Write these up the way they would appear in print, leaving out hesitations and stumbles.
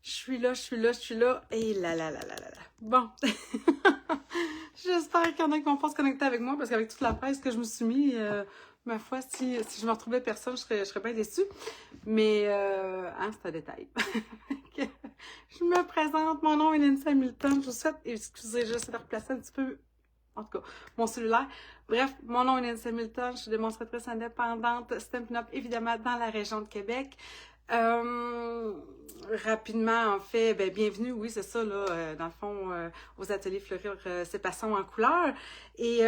Je suis là, je suis là, je suis là. Et là, là, là, là, là, là. Bon. J'espère qu'il y en a qui vont pas se connecter avec moi parce qu'avec toute la presse que je me suis mis, ma foi, si je me retrouvais personne, je serais bien déçue. Mais, hein, c'est un détail. Je me présente, mon nom est Lindsay Hamilton. Je vous souhaite, excusez, j'essaie de replacer un petit peu, en tout cas, mon cellulaire. Bref, mon nom est Lindsay Hamilton. Je suis démonstratrice indépendante, Stampin' Up, évidemment, dans la région de Québec. Rapidement, en fait, ben, bienvenue, oui, c'est ça, là, dans le fond, aux ateliers Fleurir ses passons en couleurs. Et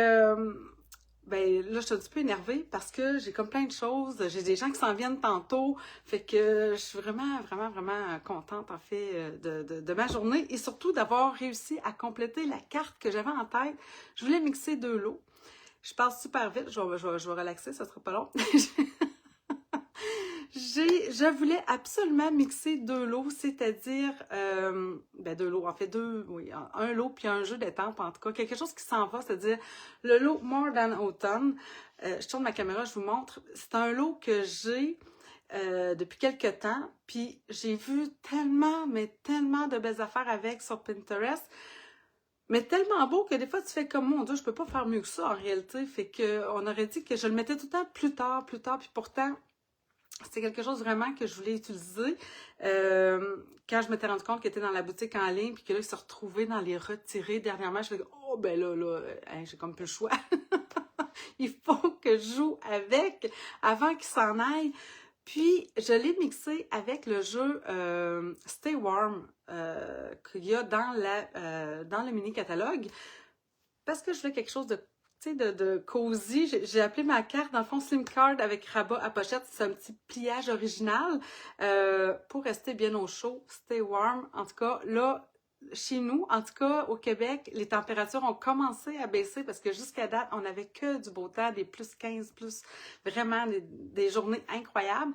ben là, je suis un petit peu énervée parce que j'ai comme plein de choses. J'ai des gens qui s'en viennent tantôt. Fait que je suis vraiment, vraiment, vraiment contente, en fait, de ma journée et surtout d'avoir réussi à compléter la carte que j'avais en tête. Je voulais mixer deux lots. Je passe super vite. Je vais relaxer, ça sera pas long. Je voulais absolument mixer deux lots, c'est-à-dire, ben deux lots, en fait deux, oui, un lot puis un jeu d'étampes, en tout cas, quelque chose qui s'en va, c'est-à-dire le lot More Than Autumn. Je tourne ma caméra, je vous montre. C'est un lot que j'ai depuis quelques temps, puis j'ai vu tellement, mais tellement de belles affaires avec sur Pinterest, mais tellement beau que des fois tu fais comme mon Dieu, je peux pas faire mieux que ça en réalité, fait que on aurait dit que je le mettais tout le temps plus tard, puis pourtant c'est quelque chose vraiment que je voulais utiliser. Quand je m'étais rendu compte qu'il était dans la boutique en ligne, puis que là, il se retrouvait dans les retirés dernièrement, je me suis dit, oh, ben là, hein, j'ai comme plus le choix. Il faut que je joue avec avant qu'il s'en aille. Puis, je l'ai mixé avec le jeu Stay Warm qu'il y a dans le mini-catalogue parce que je voulais quelque chose de cosy. J'ai appelé ma carte, dans le fond, Slim Card avec rabat à pochette. C'est un petit pliage original pour rester bien au chaud, stay warm. En tout cas, là, chez nous, en tout cas, au Québec, les températures ont commencé à baisser parce que jusqu'à date, on n'avait que du beau temps, des plus 15, plus vraiment des journées incroyables.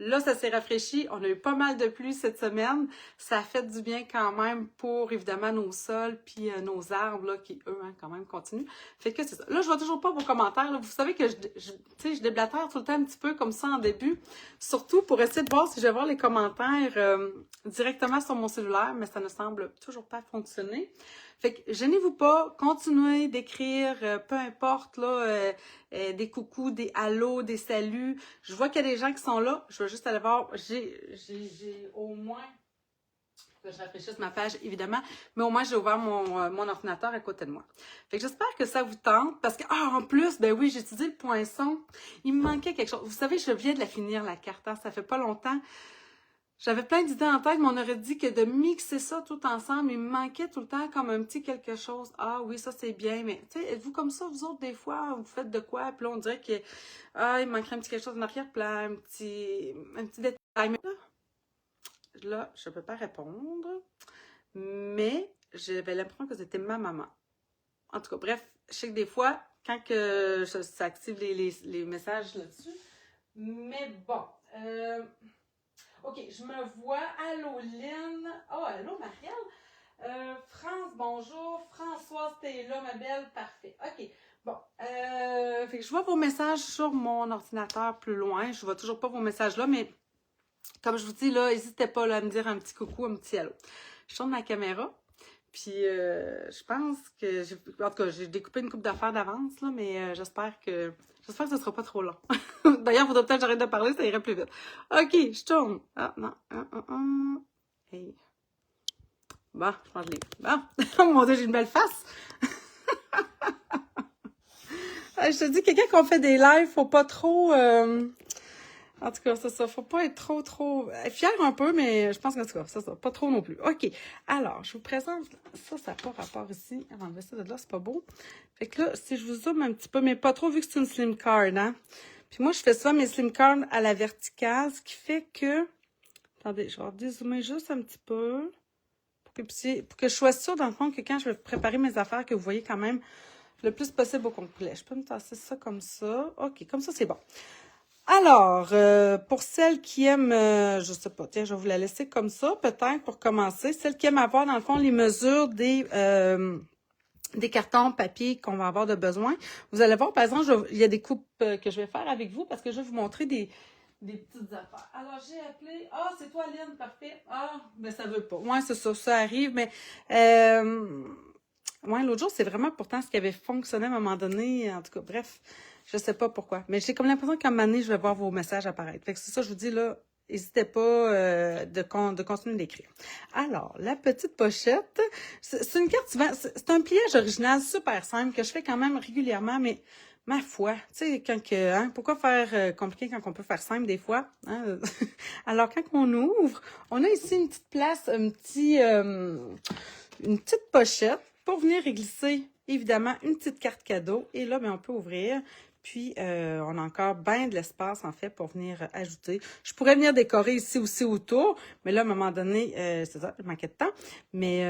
Là, ça s'est rafraîchi. On a eu pas mal de pluie cette semaine. Ça a fait du bien quand même pour, évidemment, nos sols puis nos arbres, là, qui, eux, hein, quand même, continuent. Fait que c'est ça. Là, je vois toujours pas vos commentaires. Là. Vous savez que je déblatère tout le temps un petit peu comme ça en début. Surtout pour essayer de voir si je vais voir les commentaires directement sur mon cellulaire, mais ça ne semble toujours pas fonctionner. Fait que gênez-vous pas, continuez d'écrire, peu importe, là, des coucous, des allos, des saluts. Je vois qu'il y a des gens qui sont là. Je vais juste aller voir. J'ai au moins, que je rafraîchisse ma page, évidemment, mais au moins, j'ai ouvert mon ordinateur à côté de moi. Fait que j'espère que ça vous tente, parce que, en plus, ben oui, j'ai utilisé le poinçon. Il me manquait quelque chose. Vous savez, je viens de la finir, la carte, hein, ça fait pas longtemps. J'avais plein d'idées en tête, mais on aurait dit que de mixer ça tout ensemble, il me manquait tout le temps comme un petit quelque chose. Ah oui, ça c'est bien, mais tu sais, êtes-vous comme ça, vous autres, des fois, vous faites de quoi? Puis là, on dirait que, il me manquerait un petit quelque chose en arrière-plan, un petit détail. Mais là, je peux pas répondre, mais j'avais l'impression que c'était ma maman. En tout cas, bref, je sais que des fois, quand que ça active les messages là-dessus, mais bon, OK, je me vois. Allô, Lynn. Oh, allô, Marielle. France, bonjour. Françoise, t'es là, ma belle. Parfait. OK. Bon. Fait que je vois vos messages sur mon ordinateur plus loin. Je vois toujours pas vos messages là, mais comme je vous dis, là, n'hésitez pas là, à me dire un petit coucou, un petit allô. Je tourne ma caméra. Puis, je pense que... En tout cas, j'ai découpé une coupe d'affaires d'avance, là, mais j'espère que ce ne sera pas trop long. D'ailleurs, il faudrait peut-être que j'arrête de parler, ça irait plus vite. OK, je tourne. Ah, non. Hey. Bon, je mange les... Bon. Oh mon Dieu, j'ai une belle face. Je te dis, quelqu'un qu'on fait des lives, faut pas trop... En tout cas, c'est ça. Faut pas être trop fier un peu, mais je pense que c'est ça. Pas trop non plus. OK. Alors, je vous présente. Ça n'a pas rapport ici. On va enlever ça de là, c'est pas beau. Fait que là, si je vous zoome un petit peu, mais pas trop vu que c'est une slim card, hein. Puis moi, je fais ça, mes slim cards à la verticale, ce qui fait que... Attendez, je vais dézoomer juste un petit peu. Pour que je sois sûre, dans le fond, que quand je vais préparer mes affaires, que vous voyez quand même le plus possible au complet. Je peux me tasser ça comme ça. OK, comme ça, c'est bon. Alors, pour celles qui aiment, je sais pas, tiens, je vais vous la laisser comme ça, peut-être, pour commencer. Celles qui aiment avoir, dans le fond, les mesures des cartons papier qu'on va avoir de besoin. Vous allez voir, par exemple, il y a des coupes que je vais faire avec vous parce que je vais vous montrer des des petites affaires. Alors, j'ai appelé. Ah, c'est toi, Lynn, parfait. Ah, ben ça veut pas. Ouais, c'est ça, ça arrive, mais ouais, l'autre jour, c'est vraiment pourtant ce qui avait fonctionné à un moment donné. En tout cas, bref, je sais pas pourquoi. Mais j'ai comme l'impression qu'à un moment donné, je vais voir vos messages apparaître. Fait que c'est ça, je vous dis là, n'hésitez pas de continuer d'écrire. Alors, la petite pochette, c'est une carte, c'est un pliage original super simple que je fais quand même régulièrement, mais ma foi, tu sais, pourquoi faire compliqué quand on peut faire simple des fois? Hein? Alors, quand on ouvre, on a ici une petite place, une petite pochette pour venir y glisser, évidemment, une petite carte cadeau. Et là, ben, on peut ouvrir. Puis, on a encore bien de l'espace, en fait, pour venir ajouter. Je pourrais venir décorer ici aussi autour, mais là, à un moment donné, c'est ça, je manquais de temps. Mais,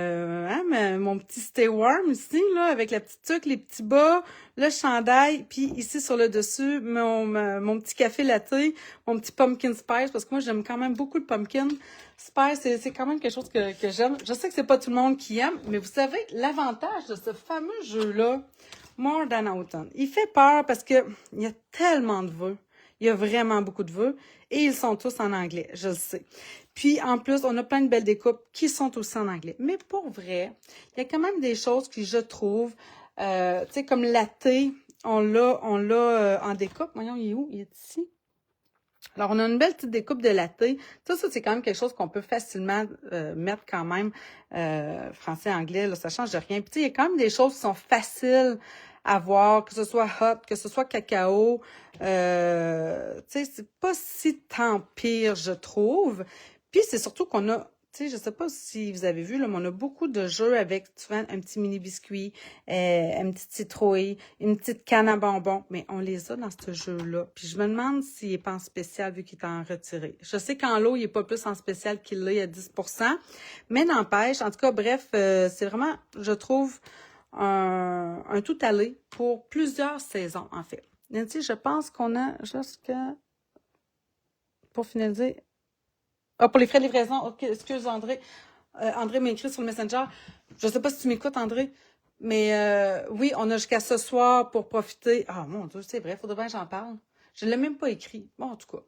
mon petit stay warm ici, là, avec la petite tuque, les petits bas, le chandail, puis ici sur le dessus, mon petit café latte, mon petit pumpkin spice, parce que moi, j'aime quand même beaucoup le pumpkin spice. C'est quand même quelque chose que j'aime. Je sais que c'est pas tout le monde qui aime, mais vous savez, l'avantage de ce fameux jeu-là, More Than Autumn. Il fait peur parce que il y a tellement de vœux. Il y a vraiment beaucoup de vœux et ils sont tous en anglais, je le sais. Puis en plus, on a plein de belles découpes qui sont aussi en anglais. Mais pour vrai, il y a quand même des choses que je trouve, tu sais, comme la thé, on l'a en découpe. Voyons, il est où? Il est ici. Alors, on a une belle petite découpe de latte. Ça, c'est quand même quelque chose qu'on peut facilement mettre quand même français-anglais. Là, ça change de rien. Puis, tu sais, il y a quand même des choses qui sont faciles à voir, que ce soit hot, que ce soit cacao. Tu sais, c'est pas si tant pire, je trouve. Puis, c'est surtout qu'on a... Tu sais, je sais pas si vous avez vu, là, mais on a beaucoup de jeux avec souvent un petit mini biscuit, une petite citrouille, une petite canne à bonbons, mais on les a dans ce jeu-là. Puis je me demande s'il n'est pas en spécial vu qu'il est en retiré. Je sais qu'en lot, il n'est pas plus en spécial qu'il l'est à 10%, mais n'empêche, en tout cas, bref, c'est vraiment, je trouve, un tout allé pour plusieurs saisons, en fait. Nancy, je pense qu'on a jusqu'à, pour finaliser, ah, pour les frais de livraison, ok, excuse André. André m'a écrit sur le Messenger. Je ne sais pas si tu m'écoutes, André, mais oui, on a jusqu'à ce soir pour profiter. Ah, mon Dieu, c'est vrai, faudrait bien que j'en parle. Je ne l'ai même pas écrit. Bon, en tout cas.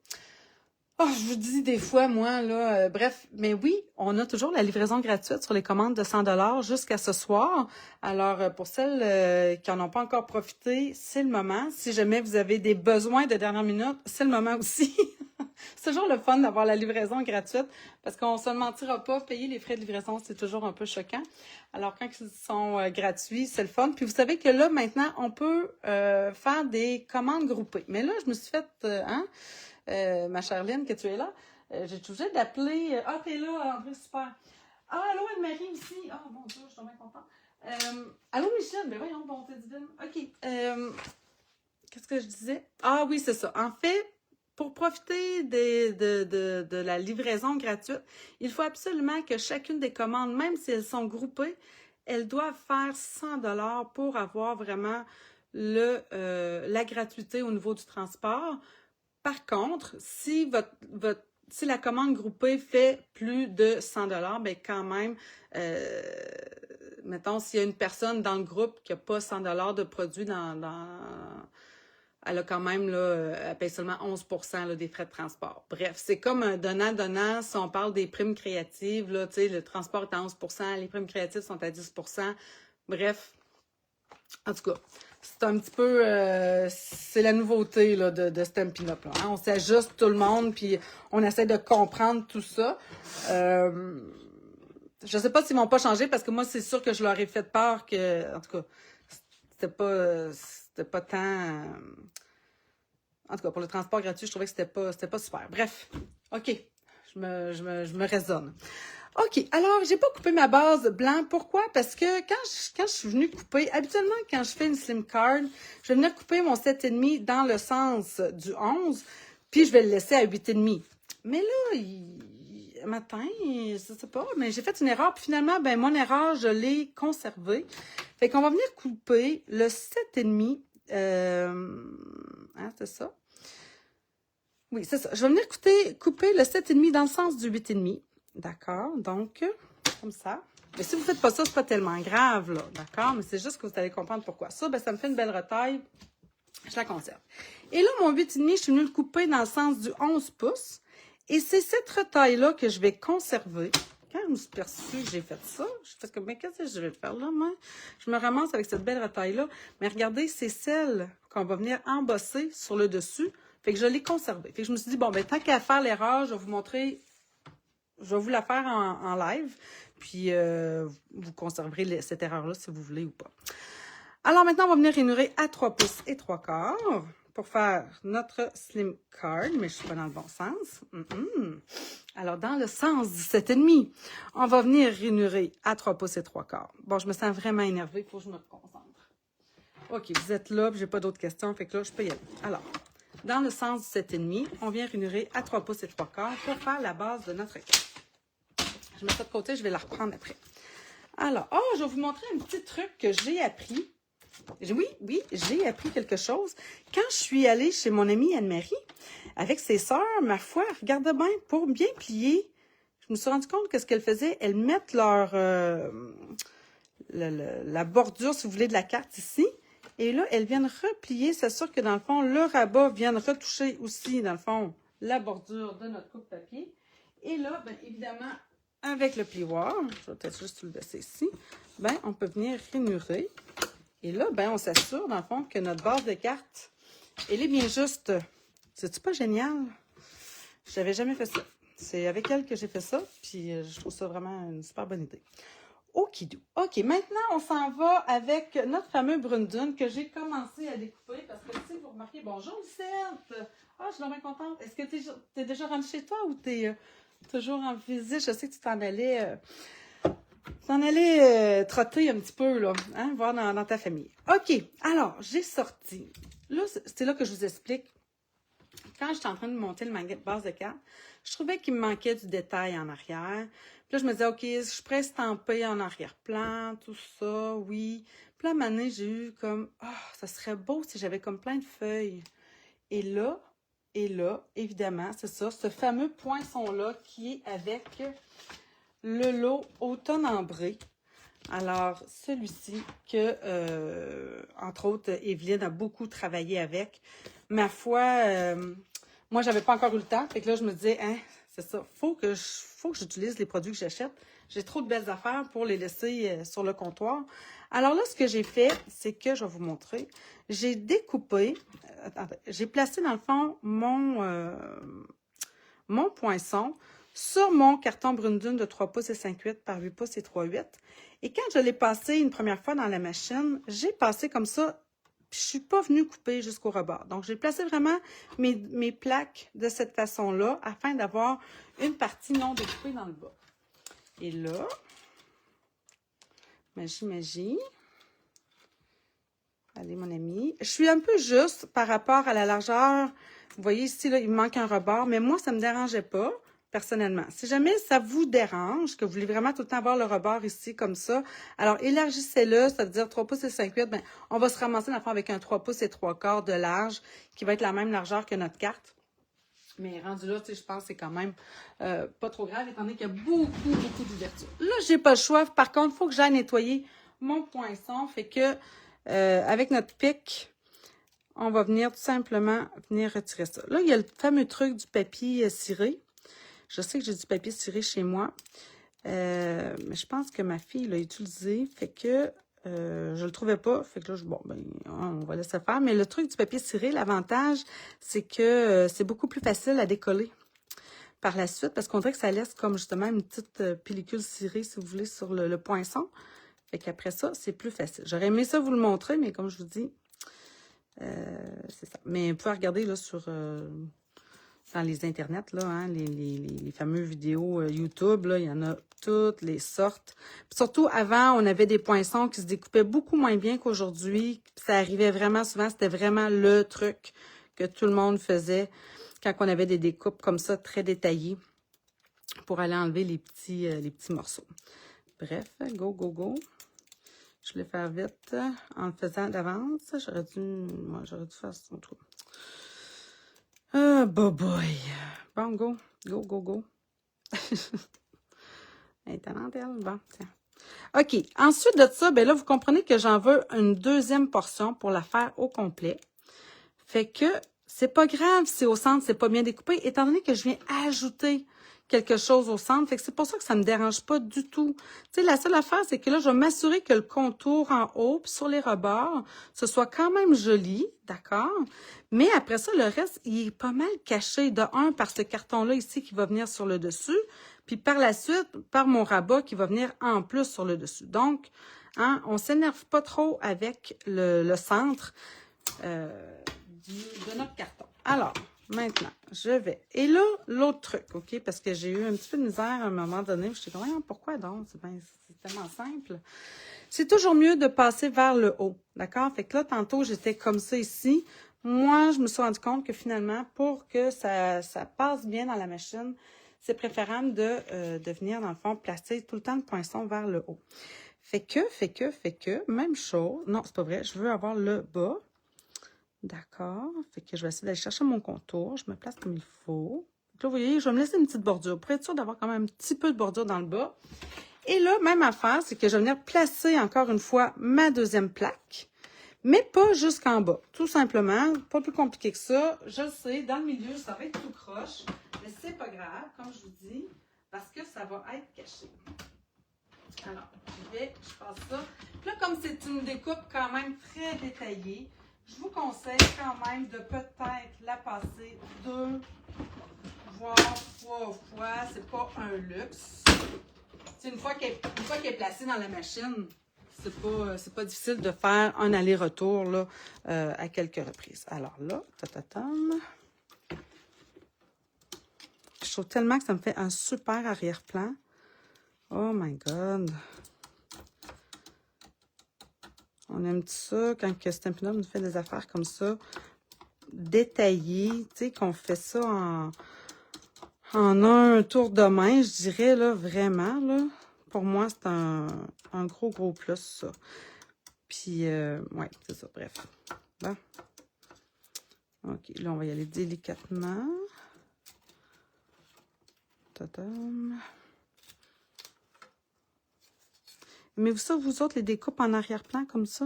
Oh, je vous dis des fois, moi, là, bref, mais oui, on a toujours la livraison gratuite sur les commandes de 100 $ jusqu'à ce soir. Alors, pour celles qui n'en ont pas encore profité, c'est le moment. Si jamais vous avez des besoins de dernière minute, c'est le moment aussi. C'est toujours le fun d'avoir la livraison gratuite parce qu'on ne se mentira pas, payer les frais de livraison, c'est toujours un peu choquant. Alors, quand ils sont gratuits, c'est le fun. Puis, vous savez que là, maintenant, on peut faire des commandes groupées. Mais là, je me suis fait, ma chère Lynn, que tu es là, j'ai été obligée d'appeler. Ah, t'es là, André, super. Ah, allô, Anne-Marie aussi. Ah, mon Dieu, je suis bien contente. Allô, Michel. Ben voyons, bonté divine. OK. Qu'est-ce que je disais? Ah oui, c'est ça. En fait, pour profiter de la livraison gratuite, il faut absolument que chacune des commandes, même si elles sont groupées, elles doivent faire 100 $ pour avoir vraiment la gratuité au niveau du transport. Par contre, si si la commande groupée fait plus de 100 $, ben quand même, mettons, s'il y a une personne dans le groupe qui n'a pas 100 $ de produits elle a quand même, là, elle paye seulement 11% là, des frais de transport. Bref, c'est comme un donnant-donnant. Si on parle des primes créatives, là, tu sais, le transport est à 11%, les primes créatives sont à 10%. Bref, en tout cas, c'est un petit peu, c'est la nouveauté là, de Stampin' Up! Là, hein? On s'ajuste tout le monde, puis on essaie de comprendre tout ça. Je sais pas s'ils m'ont pas changé, parce que moi, c'est sûr que je leur ai fait part que, en tout cas, c'était pas tant... En tout cas, pour le transport gratuit, je trouvais que c'était pas super. Bref, OK, je me raisonne. OK, alors, j'ai pas coupé ma base blanc. Pourquoi? Parce que quand je suis venue couper, habituellement, quand je fais une slim card, je vais venir couper mon 7,5 dans le sens du 11, puis je vais le laisser à 8,5. Mais là, matin, je sais pas, mais j'ai fait une erreur, puis finalement, ben mon erreur, je l'ai conservée. Fait qu'on va venir couper le 7,5, c'est ça? Oui, c'est ça. Je vais venir couper le 7,5 dans le sens du 8,5. D'accord? Donc, comme ça. Mais si vous ne faites pas ça, c'est pas tellement grave, là. D'accord? Mais c'est juste que vous allez comprendre pourquoi. Ça, ben, ça me fait une belle retaille Je la conserve. Et là, mon 8,5, je suis venue le couper dans le sens du 11 pouces. Et c'est cette retaille-là que je vais conserver. Quand je me suis perçue que j'ai fait ça, je fais comme, mais qu'est-ce que je vais faire là, moi? Je me ramasse avec cette belle retaille-là. Mais regardez, c'est celle qu'on va venir embosser sur le dessus. Fait que je l'ai conservée. Fait que je me suis dit, bon, ben tant qu'à faire l'erreur, je vais vous montrer, je vais vous la faire en live. Puis, vous conserverez cette erreur-là si vous voulez ou pas. Alors maintenant, on va venir ranurer à 3 pouces et 3 quarts pour faire notre slim card, mais je ne suis pas dans le bon sens. Alors, dans le sens du 7,5, on va venir ranurer à 3 pouces et 3 quarts. Bon, je me sens vraiment énervée, il faut que je me concentre. OK, vous êtes là, j'ai pas d'autres questions, fait que là, je peux y aller. Alors, dans le sens du 7,5, on vient ranurer à 3 pouces et 3 quarts pour faire la base de notre carte. Je mets ça de côté, je vais la reprendre après. Alors, je vais vous montrer un petit truc que j'ai appris. Oui, j'ai appris quelque chose. Quand je suis allée chez mon amie Anne-Marie, avec ses sœurs, ma foi, regardez bien, pour bien plier, je me suis rendu compte que ce qu'elles faisaient, elles mettent leur la bordure, si vous voulez, de la carte ici. Et là, elles viennent replier. C'est sûr que dans le fond, le rabat vient retoucher aussi, dans le fond, la bordure de notre coupe-papier. Et là, bien évidemment, avec le plioir, je vais peut-être juste le laisser ici, bien, on peut venir ranurer. Et là, ben, on s'assure, dans le fond, que notre base de carte, elle est bien juste. C'est-tu pas génial? Je n'avais jamais fait ça. C'est avec elle que j'ai fait ça, puis je trouve ça vraiment une super bonne idée. Okidou. OK, maintenant, on s'en va avec notre fameux Brundun que j'ai commencé à découper, parce que, si vous remarquez, bonjour Lucette! Je suis vraiment contente. Est-ce que tu es déjà rentrée chez toi ou tu es toujours en visite? Je sais que tu t'en allais... trotter un petit peu, là, hein, voir dans ta famille. OK, alors, j'ai sorti. Là, c'est là que je vous explique. Quand j'étais en train de monter le base de carte, je trouvais qu'il me manquait du détail en arrière. Puis là, je me disais, OK, je pourrais estamper en arrière-plan, tout ça, oui. Puis là, à un moment donné, j'ai eu comme, ça serait beau si j'avais comme plein de feuilles. Et là, évidemment, c'est ça, ce fameux poinçon-là qui est avec le lot automne ambré. Alors, celui-ci que, entre autres, Evelyne a beaucoup travaillé avec. Ma foi, moi, j'avais pas encore eu le temps. Fait que là, je me disais, c'est ça, faut que j'utilise les produits que j'achète. J'ai trop de belles affaires pour les laisser sur le comptoir. Alors là, ce que j'ai fait, c'est que, je vais vous montrer, j'ai découpé, j'ai placé dans le fond mon poinçon sur mon carton Brundun de 3 pouces et 5,8 par 8 pouces et 3,8. Et quand je l'ai passé une première fois dans la machine, j'ai passé comme ça, puis je ne suis pas venue couper jusqu'au rebord. Donc, j'ai placé vraiment mes plaques de cette façon-là afin d'avoir une partie non découpée dans le bas. Et là, magie. Allez, mon ami. Je suis un peu juste par rapport à la largeur. Vous voyez ici, là, il me manque un rebord, mais moi, ça ne me dérangeait pas. Personnellement. Si jamais ça vous dérange, que vous voulez vraiment tout le temps avoir le rebord ici, comme ça, alors élargissez-le, ça veut dire 3 pouces et 5,8, ben, on va se ramasser dans le fond avec un 3 pouces et 3 quarts de large, qui va être la même largeur que notre carte. Mais rendu là, tu sais, je pense que c'est quand même pas trop grave, étant donné qu'il y a beaucoup d'ouverture. Là, j'ai pas le choix. Par contre, il faut que j'aille nettoyer mon poinçon. Fait que, avec notre pic, on va venir tout simplement retirer ça. Là, il y a le fameux truc du papier ciré. Je sais que j'ai du papier ciré chez moi, mais je pense que ma fille l'a utilisé, fait que je le trouvais pas, fait que là, on va laisser faire. Mais le truc du papier ciré, l'avantage, c'est que c'est beaucoup plus facile à décoller par la suite, parce qu'on dirait que ça laisse comme justement une petite pellicule cirée, si vous voulez, sur le poinçon. Fait qu'après ça, c'est plus facile. J'aurais aimé ça vous le montrer, mais comme je vous dis, c'est ça. Mais vous pouvez regarder là sur... dans les internets, là, hein, les fameuses vidéos YouTube, là, il y en a toutes les sortes. Puis surtout, avant, on avait des poinçons qui se découpaient beaucoup moins bien qu'aujourd'hui. Ça arrivait vraiment souvent, c'était vraiment le truc que tout le monde faisait quand on avait des découpes comme ça, très détaillées, pour aller enlever les petits morceaux. Bref, go. Je vais faire vite en le faisant d'avance. J'aurais dû faire ça tout. Boy. Bon, go. Elle est talentelle. Bon, tiens. OK. Ensuite de ça, ben là, vous comprenez que j'en veux une deuxième portion pour la faire au complet. Fait que c'est pas grave si au centre, c'est pas bien découpé, étant donné que je viens ajouter quelque chose au centre. Fait que c'est pour ça que ça me dérange pas du tout. Tu sais, la seule affaire, c'est que là, je vais m'assurer que le contour en haut, puis sur les rebords, ce soit quand même joli, d'accord? Mais après ça, le reste, il est pas mal caché. De un, par ce carton-là ici qui va venir sur le dessus, puis par la suite, par mon rabat qui va venir en plus sur le dessus. Donc, hein, on s'énerve pas trop avec le centre de notre carton. Alors, maintenant, je vais. Et là, l'autre truc, OK? Parce que j'ai eu un petit peu de misère à un moment donné. Je suis comme, pourquoi donc? C'est tellement simple. C'est toujours mieux de passer vers le haut, d'accord? Fait que là, tantôt, j'étais comme ça ici. Moi, je me suis rendu compte que finalement, pour que ça passe bien dans la machine, c'est préférable de venir, dans le fond, placer tout le temps le poinçon vers le haut. Fait que, même chose. Non, c'est pas vrai. Je veux avoir le bas. D'accord. Fait que je vais essayer d'aller chercher mon contour. Je me place comme il faut. Donc là, vous voyez, je vais me laisser une petite bordure pour être sûr d'avoir quand même un petit peu de bordure dans le bas. Et là, même affaire, c'est que je vais venir placer encore une fois ma deuxième plaque, mais pas jusqu'en bas. Tout simplement, pas plus compliqué que ça. Je sais, dans le milieu, ça va être tout croche, mais c'est pas grave, comme je vous dis, parce que ça va être caché. Alors, je passe ça. Puis là, comme c'est une découpe quand même très détaillée, je vous conseille quand même de peut-être la passer 2, voire 3 fois. C'est pas un luxe. Une fois qu'elle est placée dans la machine, c'est pas difficile de faire un aller-retour là, à quelques reprises. Alors là, je trouve tellement que ça me fait un super arrière-plan. Oh my God! On aime ça quand Stampin' Up nous fait des affaires comme ça, détaillées, tu sais, qu'on fait ça en un tour de main, je dirais, là, vraiment, là. Pour moi, c'est un gros plus, ça. Puis, ouais, c'est ça, bref. Bon. OK, là, on va y aller délicatement. Tadam. Aimez-vous ça, vous autres, les découpes en arrière-plan comme ça?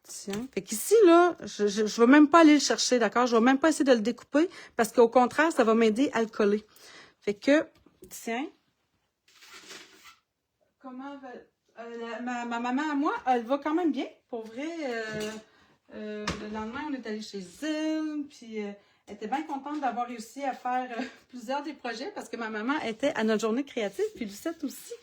Tiens. Fait qu'ici, là, je ne vais même pas aller le chercher, d'accord? Je ne vais même pas essayer de le découper parce qu'au contraire, ça va m'aider à le coller. Fait que, tiens. Comment va... ma maman à moi, elle va quand même bien. Pour vrai, le lendemain, on est allé chez elle, puis elle était bien contente d'avoir réussi à faire plusieurs des projets parce que ma maman était à notre journée créative, puis Lucette aussi.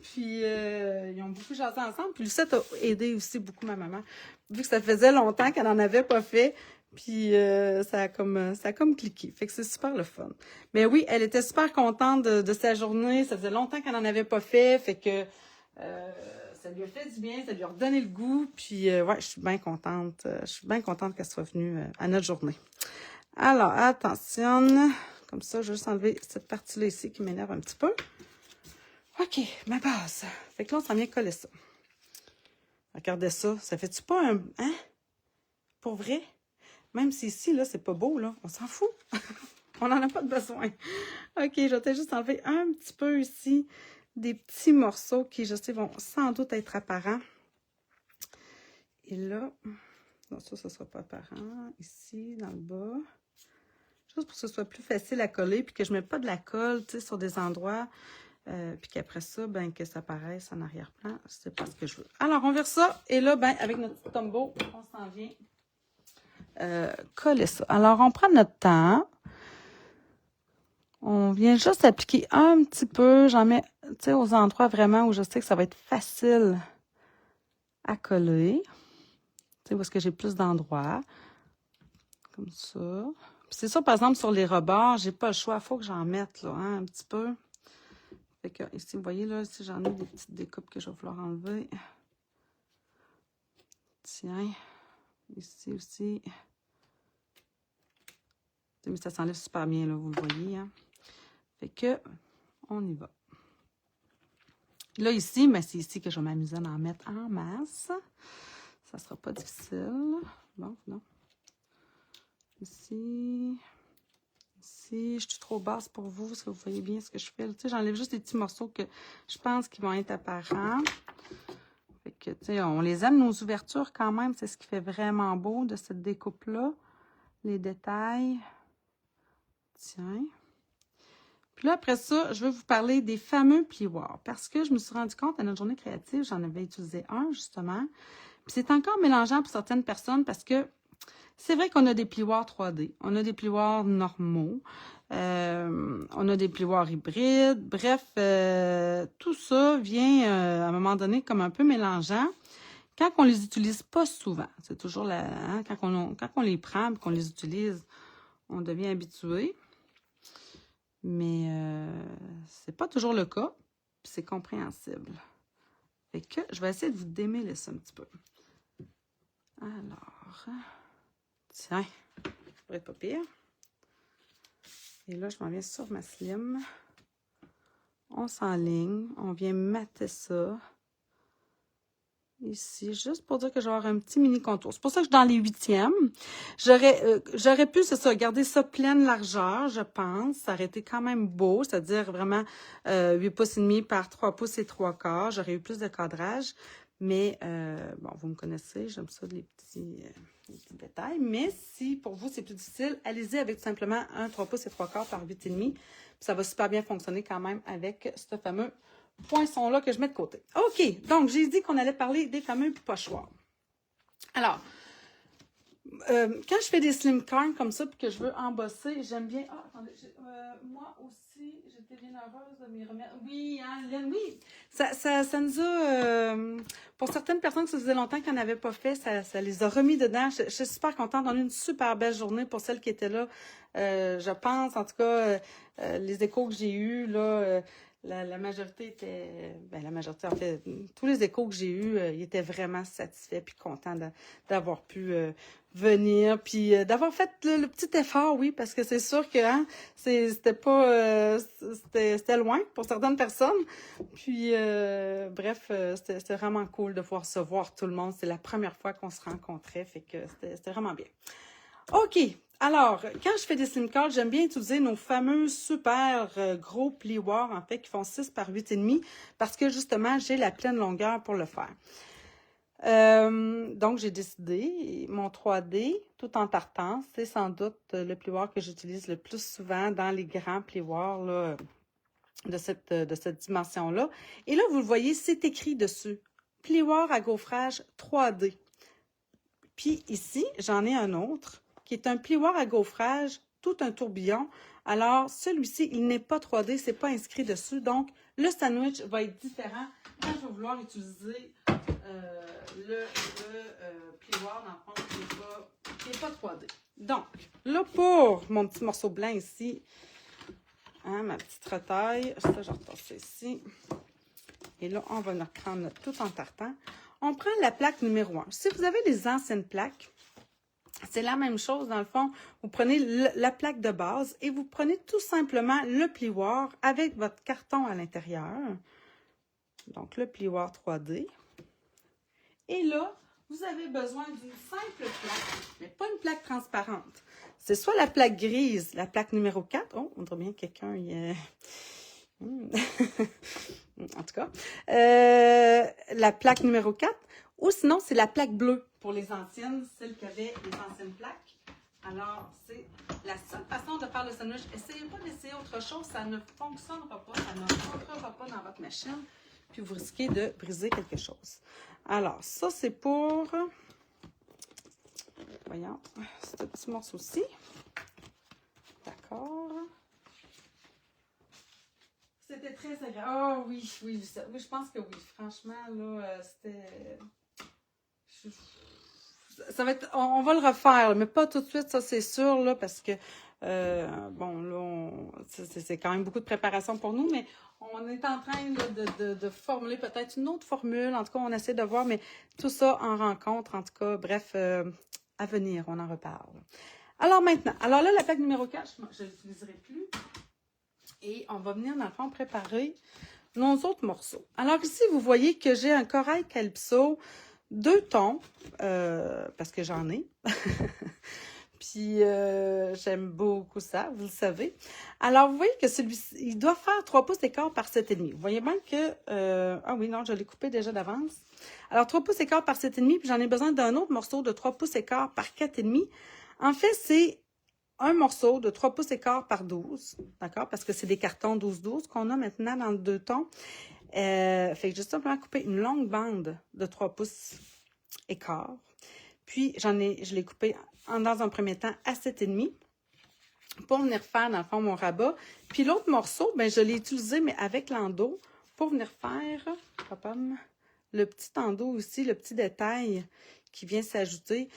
Puis, ils ont beaucoup jasé ensemble. Puis, Lucette a aidé aussi beaucoup ma maman. Vu que ça faisait longtemps qu'elle n'en avait pas fait. Puis, ça a comme cliqué. Fait que c'est super le fun. Mais oui, elle était super contente de sa journée. Ça faisait longtemps qu'elle n'en avait pas fait. Fait que ça lui a fait du bien. Ça lui a redonné le goût. Puis, ouais, je suis bien contente. Je suis bien contente qu'elle soit venue à notre journée. Alors, attention. Comme ça, je vais juste enlever cette partie-là ici qui m'énerve un petit peu. OK, ma base. Fait que là, on s'en vient coller ça. Regardez ça. Ça fait-tu pas un... Hein? Pour vrai? Même si ici, là, c'est pas beau, là. On s'en fout. On n'en a pas de besoin. OK, je vais peut-être juste enlever un petit peu ici des petits morceaux qui, je sais, vont sans doute être apparents. Et là... Non, ça ne sera pas apparent. Ici, dans le bas. Juste pour que ce soit plus facile à coller puis que je ne mette pas de la colle, tu sais, sur des endroits... puis qu'après ça, ben, que ça paraisse en arrière-plan, c'est pas ce que je veux. Alors, on vire ça. Et là, ben, avec notre petit tombeau, on s'en vient coller ça. Alors, on prend notre temps. On vient juste appliquer un petit peu. J'en mets, tu sais, aux endroits vraiment où je sais que ça va être facile à coller. Tu sais, où est-ce que j'ai plus d'endroits. Comme ça. Puis c'est ça, par exemple, sur les rebords, j'ai pas le choix. Il faut que j'en mette, là, hein, un petit peu. Fait que ici, vous voyez, là, ici, j'en ai des petites découpes que je vais vouloir enlever. Tiens. Ici aussi. Mais ça s'enlève super bien, là, vous le voyez. Hein? Fait que, on y va. Là, ici, mais c'est ici que je vais m'amuser à en mettre en masse. Ça sera pas difficile. Bon, non. Ici. Ici, je suis trop basse pour vous, parce que vous voyez bien ce que je fais. Tu sais, j'enlève juste des petits morceaux que je pense qu'ils vont être apparents. Fait que, tu sais, on les aime, nos ouvertures quand même. C'est ce qui fait vraiment beau de cette découpe-là. Les détails. Tiens. Puis là, après ça, je vais vous parler des fameux plioirs. Parce que je me suis rendu compte à notre journée créative, j'en avais utilisé un, justement. Puis c'est encore mélangeant pour certaines personnes parce que c'est vrai qu'on a des plioirs 3D. On a des plioirs normaux. On a des plioirs hybrides. Bref, tout ça vient à un moment donné comme un peu mélangeant. Quand on les utilise pas souvent, c'est toujours quand on les prend et qu'on les utilise, on devient habitué. Mais c'est pas toujours le cas, puis c'est compréhensible. Fait que je vais essayer de vous démêler ça un petit peu. Alors, tiens, ça pourrait être pas pire. Et là, je m'en viens sur ma slim. On s'enligne, on vient mater ça. Ici, juste pour dire que je vais avoir un petit mini contour. C'est pour ça que je suis dans les 8e. J'aurais pu, c'est ça, garder ça pleine largeur, je pense. Ça aurait été quand même beau, c'est-à-dire vraiment 8 pouces et demi par 3 pouces et 3 quarts. J'aurais eu plus de cadrage. Mais, bon, vous me connaissez, j'aime ça, les petits détails. Mais si, pour vous, c'est plus difficile, allez-y avec tout simplement un 3 pouces et 3 quarts par 8 et demi. Ça va super bien fonctionner quand même avec ce fameux poinçon-là que je mets de côté. OK, donc j'ai dit qu'on allait parler des fameux pochoirs. Alors, quand je fais des slim carnes comme ça, puis que je veux embosser, j'aime bien... Ah, attendez, moi aussi, j'étais bien heureuse de m'y remettre. Oui, hein, Lynn, oui. Ça nous a... pour certaines personnes, ça faisait longtemps qu'elles n'avaient pas fait, ça les a remis dedans. Je suis super contente. On a eu une super belle journée pour celles qui étaient là. Je pense, en tout cas, les échos que j'ai eus, là... La majorité était, la majorité, en fait, tous les échos que j'ai eus, ils étaient vraiment satisfaits puis contents d'avoir pu venir, puis d'avoir fait le petit effort, oui, parce que c'est sûr que hein, c'était pas, c'était loin pour certaines personnes. Puis, bref, c'était vraiment cool de pouvoir se voir tout le monde. C'est la première fois qu'on se rencontrait, fait que c'était vraiment bien. OK. Alors, quand je fais des slim cards, j'aime bien utiliser nos fameux super gros plioirs, en fait, qui font 6 par 8,5, parce que justement, j'ai la pleine longueur pour le faire. Donc, j'ai décidé, mon 3D, tout en tartan, c'est sans doute le plioir que j'utilise le plus souvent dans les grands plioirs là, de cette dimension-là. Et là, vous le voyez, c'est écrit dessus. Plioir à gaufrage 3D. Puis ici, j'en ai un autre qui est un plioir à gaufrage, tout un tourbillon. Alors, celui-ci, il n'est pas 3D, c'est pas inscrit dessus. Donc, le sandwich va être différent quand je vais vouloir utiliser le plioir, dans le fond, qui n'est pas 3D. Donc, là, pour mon petit morceau blanc ici, hein, ma petite retaille, ça, je retourne ça ici. Et là, on va nous reprendre tout en tartan. On prend la plaque numéro 1. Si vous avez les anciennes plaques, c'est la même chose, dans le fond. Vous prenez la plaque de base et vous prenez tout simplement le plioir avec votre carton à l'intérieur. Donc, le plioir 3D. Et là, vous avez besoin d'une simple plaque, mais pas une plaque transparente. C'est soit la plaque grise, la plaque numéro 4. Oh, on dirait bien que quelqu'un y est... en tout cas, la plaque numéro 4, ou sinon, c'est la plaque bleue pour les anciennes, celles qui avaient les anciennes plaques. Alors, c'est la seule façon de faire le sandwich. Essayez pas d'essayer autre chose, ça ne fonctionnera pas, ça ne rentrera pas dans votre machine, puis vous risquez de briser quelque chose. Alors, ça, c'est pour, voyons, ce petit morceau-ci. D'accord. C'était très agréable. Ah oh, oui, oui, je pense que oui. Franchement, là, c'était... Ça va être... On va le refaire, mais pas tout de suite, ça c'est sûr, là, parce que, bon, là, c'est quand même beaucoup de préparation pour nous, mais on est en train là, de formuler peut-être une autre formule. En tout cas, on essaie de voir, mais tout ça en rencontre, en tout cas, bref, à venir, on en reparle. Alors maintenant, alors là, la plaque numéro 4, je ne l'utiliserai plus. Et on va venir, dans le fond, préparer nos autres morceaux. Alors ici, vous voyez que j'ai un corail calypso, 2 tons, parce que j'en ai. puis j'aime beaucoup ça, vous le savez. Alors, vous voyez que celui-ci, il doit faire 3 pouces d'écart par 7,5. Vous voyez bien que... ah oui, non, je l'ai coupé déjà d'avance. Alors, 3 pouces d'écart par 7,5, puis j'en ai besoin d'un autre morceau de 3 pouces d'écart par 4,5. En fait, c'est un morceau de 3 pouces d'écart par 12, d'accord? Parce que c'est des cartons 12-12 qu'on a maintenant dans le 2 tons. Fait que j'ai simplement coupé une longue bande de 3 pouces écart. Puis, je l'ai coupé dans un premier temps à 7,5 pour venir faire, dans le fond, mon rabat. Puis l'autre morceau, ben je l'ai utilisé, mais avec l'endos, pour venir faire le petit endos aussi, le petit détail qui vient s'ajouter.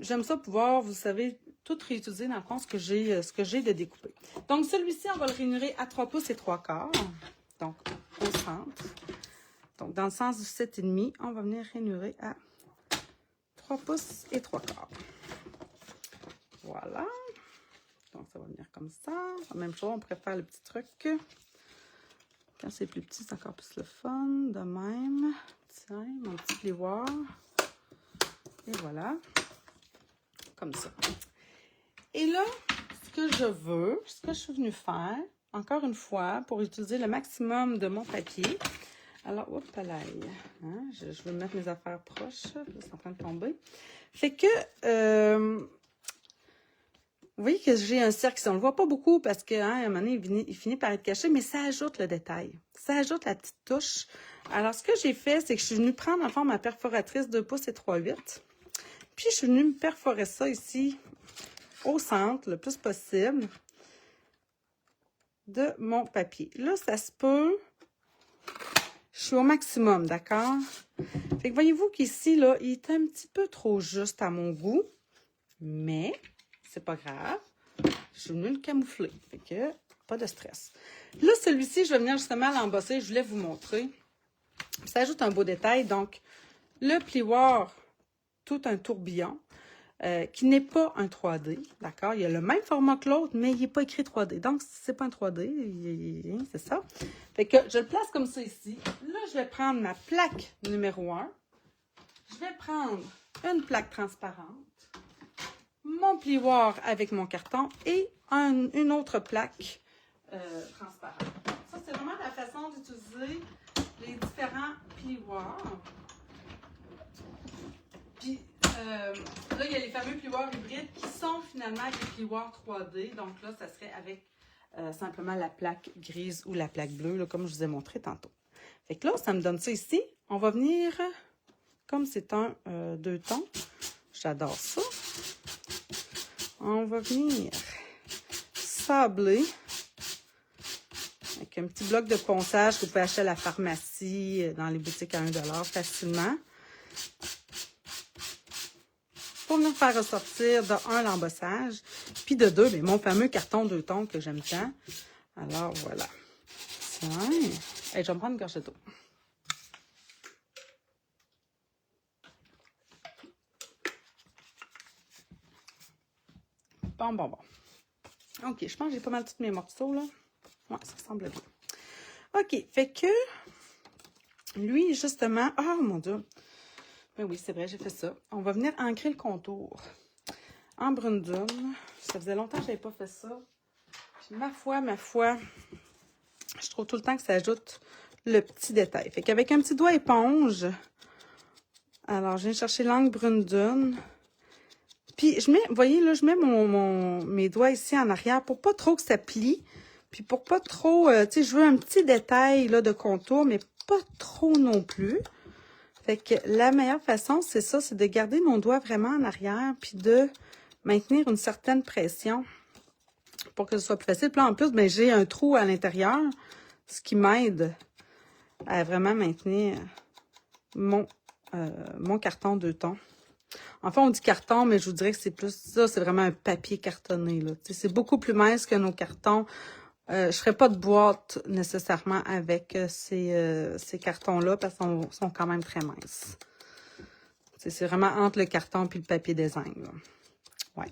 J'aime ça pouvoir, vous savez, tout réutiliser dans le fond ce que j'ai de découpé. Donc, celui-ci, on va le rainurer à 3 pouces et 3 quarts. Donc, au centre. Donc, dans le sens du 7,5, on va venir rainurer à 3 pouces et 3 quarts. Voilà. Donc, ça va venir comme ça. La même chose, on pourrait faire le petit truc. Quand c'est plus petit, c'est encore plus le fun. De même. Tiens, mon petit plioir. Et voilà. Comme ça. Et là, ce que je suis venue faire, encore une fois, pour utiliser le maximum de mon papier. Alors, hop là, hein, je vais mettre mes affaires proches. C'est en train de tomber. Fait que, vous voyez que j'ai un cercle. On ne le voit pas beaucoup parce qu'à un moment donné, il finit par être caché, mais ça ajoute le détail. Ça ajoute la petite touche. Alors, ce que j'ai fait, c'est que je suis venue prendre, en fond, ma perforatrice 2 pouces et 3/8. Puis, je suis venue me perforer ça ici, au centre, le plus possible, de mon papier. Là, ça se peut... Je suis au maximum, d'accord? Fait que voyez-vous qu'ici, là, il est un petit peu trop juste à mon goût, mais c'est pas grave. Je suis venue le camoufler, fait que pas de stress. Là, celui-ci, je vais venir justement l'embosser, je voulais vous montrer. Ça ajoute un beau détail, donc le plioir, tout un tourbillon, qui n'est pas un 3D, d'accord? Il a le même format que l'autre, mais il n'est pas écrit 3D. Donc, c'est pas un 3D, c'est ça. Fait que je le place comme ça ici. Là, je vais prendre ma plaque numéro 1. Je vais prendre une plaque transparente, mon plioir avec mon carton et une autre plaque transparente. Ça, c'est vraiment la façon d'utiliser les différents plioirs. Puis, là, il y a les fameux plioirs hybrides qui sont finalement des plioirs 3D. Donc là, ça serait avec simplement la plaque grise ou la plaque bleue, là, comme je vous ai montré tantôt. Fait que là, ça me donne ça ici. On va venir, comme c'est un 2 tons, j'adore ça. On va venir sabler avec un petit bloc de ponçage que vous pouvez acheter à la pharmacie, dans les boutiques à 1$ facilement. Pour venir faire ressortir de 1 l'embossage, puis de 2, bien, mon fameux carton 2 tons que j'aime tant. Alors, voilà. Tiens. Hey, je vais me prendre une gorgée d'eau. Bon. OK, je pense que j'ai pas mal tous mes morceaux, là. Ouais, ça semble bien. OK, fait que lui, justement... Oh, mon Dieu! Ben oui, c'est vrai, j'ai fait ça. On va venir ancrer le contour en brune dune. Ça faisait longtemps que je n'avais pas fait ça. Puis ma foi, je trouve tout le temps que ça ajoute le petit détail. Fait qu'avec un petit doigt éponge, alors je viens chercher l'angle brune dune. Puis je mets, vous voyez là, je mets mes doigts ici en arrière pour pas trop que ça plie. Puis pour pas trop, tu sais, je veux un petit détail là de contour, mais pas trop non plus. Fait que la meilleure façon, c'est ça, c'est de garder mon doigt vraiment en arrière, puis de maintenir une certaine pression pour que ce soit plus facile. Puis là, en plus, ben, j'ai un trou à l'intérieur, ce qui m'aide à vraiment maintenir mon carton 2 tons. Enfin, on dit carton, mais je vous dirais que c'est plus ça, c'est vraiment un papier cartonné, là. C'est beaucoup plus mince que nos cartons. Je ne ferai pas de boîte nécessairement avec ces cartons-là parce qu'ils sont quand même très minces. C'est vraiment entre le carton et le papier design, là. Ouais.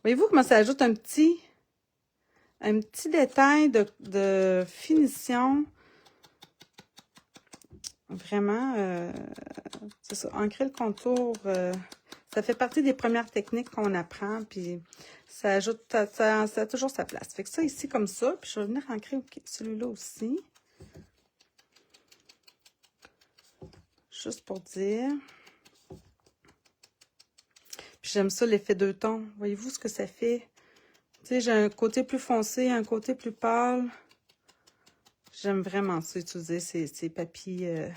Voyez-vous comment ça ajoute un petit détail de finition. Vraiment, c'est ça, ancrer le contour. Ça fait partie des premières techniques qu'on apprend, puis ça ajoute, ça a toujours sa place. Fait que ça ici comme ça, puis je vais venir ancrer celui-là aussi. Juste pour dire. Puis j'aime ça, l'effet deux tons. Voyez-vous ce que ça fait? Tu sais, j'ai un côté plus foncé, un côté plus pâle. J'aime vraiment ça, utiliser ces papiers,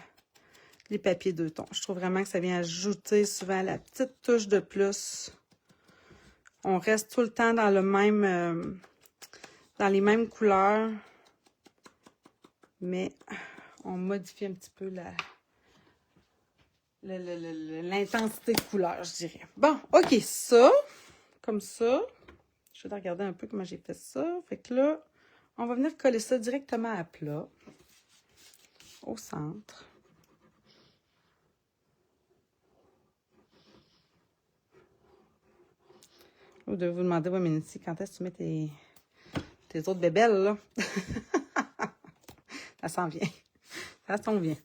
les papiers deux tons. Je trouve vraiment que ça vient ajouter souvent la petite touche de plus. On reste tout le temps dans le même, dans les mêmes couleurs, mais on modifie un petit peu l'intensité de couleur, je dirais. Bon, OK, ça, comme ça. Je vais regarder un peu comment j'ai fait ça. Fait que là, on va venir coller ça directement à plat, au centre. Vous devez vous demander, ouais, mais Nancy, quand est-ce que tu mets tes autres bébelles, là? Ça s'en vient. Ça s'en vient.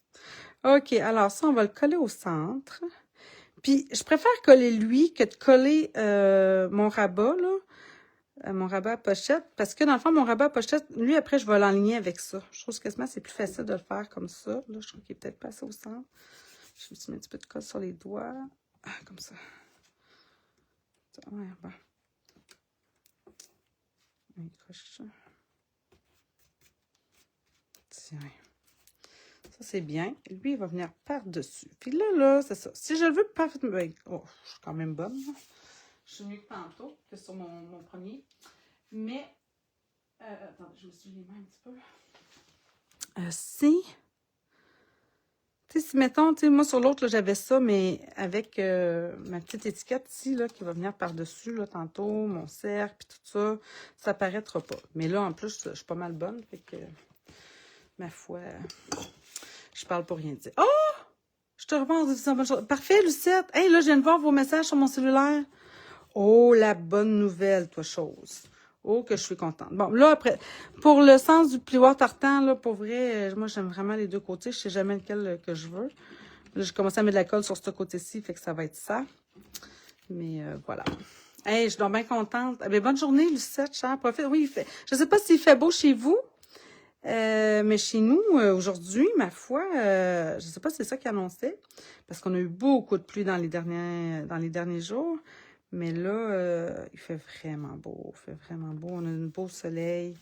OK, alors ça, on va le coller au centre. Puis, je préfère coller lui que de coller mon rabat, là. Mon rabat à pochette. Parce que, dans le fond, mon rabat à pochette, lui, après, je vais l'enligner avec ça. Je trouve que c'est plus facile de le faire comme ça. Là, je trouve qu'il est peut-être pas assez au centre. Je vais juste mettre un petit peu de colle sur les doigts. Ah, comme ça. Ouais, bon. Ça. Tiens. Ça, c'est bien. Lui, il va venir par-dessus. Puis là, c'est ça. Si je le veux parfaitement... Ben, oh, je suis quand même bonne. Là. Je suis mieux que tantôt, que sur mon premier. Mais... attendez, je me suis les mains un petit peu. Tu sais, si mettons, tu sais, moi sur l'autre, j'avais ça, mais avec ma petite étiquette ici, là, qui va venir par-dessus, là, tantôt, mon cercle, puis tout ça, ça paraîtra pas. Mais là, en plus, je suis pas mal bonne, fait que, ma foi, je parle pour rien dire. Oh! Je te revois en disant bonne chose. Parfait, Lucette! Hey, là, je viens de voir vos messages sur mon cellulaire. Oh, la bonne nouvelle, toi, chose. Oh, que je suis contente. Bon, là, après, pour le sens du plioir tartan, là, pour vrai, moi, j'aime vraiment les deux côtés. Je sais jamais lequel que je veux. Là, j'ai commencé à mettre de la colle sur ce côté-ci, fait que ça va être ça. Mais voilà. Hey, je suis donc bien contente. Eh bien, bonne journée, Lucette, cher. Profite. Oui, je sais pas s'il fait beau chez vous, mais chez nous, aujourd'hui, ma foi, je sais pas si c'est ça qui annonçait, parce qu'on a eu beaucoup de pluie dans les derniers jours. Mais là, il fait vraiment beau. Il fait vraiment beau. On a un beau soleil.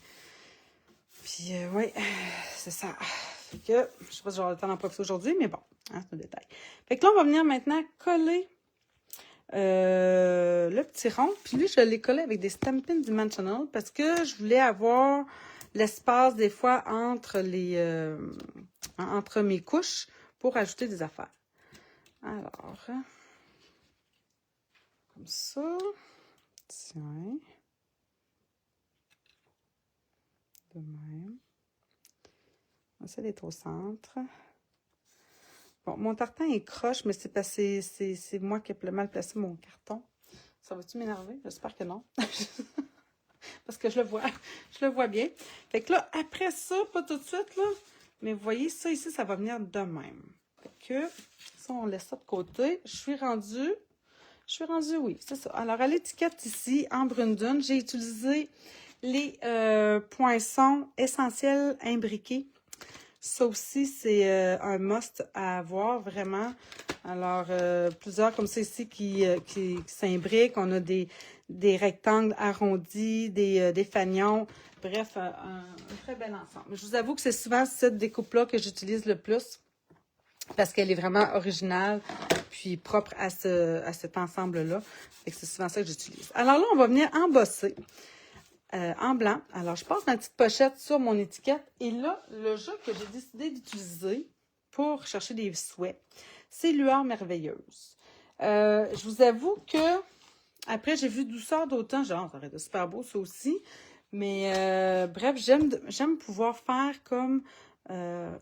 Puis, oui, c'est ça. Fait que, je sais pas si j'aurai le temps d'en profiter aujourd'hui, mais bon, hein, c'est un détail. Fait que là, on va venir maintenant coller le petit rond. Puis lui, je l'ai collé avec des Stampin' Dimensional parce que je voulais avoir l'espace, des fois, entre mes couches pour ajouter des affaires. Alors... comme ça. Tiens. De même. On essaie d'être au centre. Bon, mon tartan est croche, mais c'est parce que c'est moi qui ai mal placé mon carton. Ça va-tu m'énerver? J'espère que non. Parce que je le vois bien. Fait que là, après ça, pas tout de suite, là, mais vous voyez, ça ici, ça va venir de même. Fait que, ça, on laisse ça de côté. Je suis rendue, oui, c'est ça. Alors, à l'étiquette ici, en brune dune, j'ai utilisé les poinçons essentiels imbriqués. Ça aussi, c'est un must à avoir, vraiment. Alors, plusieurs comme ça ici qui s'imbriquent. On a des rectangles arrondis, des fanions. Bref, un très bel ensemble. Je vous avoue que c'est souvent cette découpe-là que j'utilise le plus parce qu'elle est vraiment originale puis propre à cet ensemble-là. C'est souvent ça que j'utilise. Alors là, on va venir embosser. En blanc. Alors, je passe ma petite pochette sur mon étiquette. Et là, le jeu que j'ai décidé d'utiliser pour chercher des souhaits, c'est Lueur merveilleuse. Je vous avoue que, après, j'ai vu Douceur d'automne. Genre, ça aurait été super beau, ça aussi. Mais, bref, j'aime pouvoir faire comme,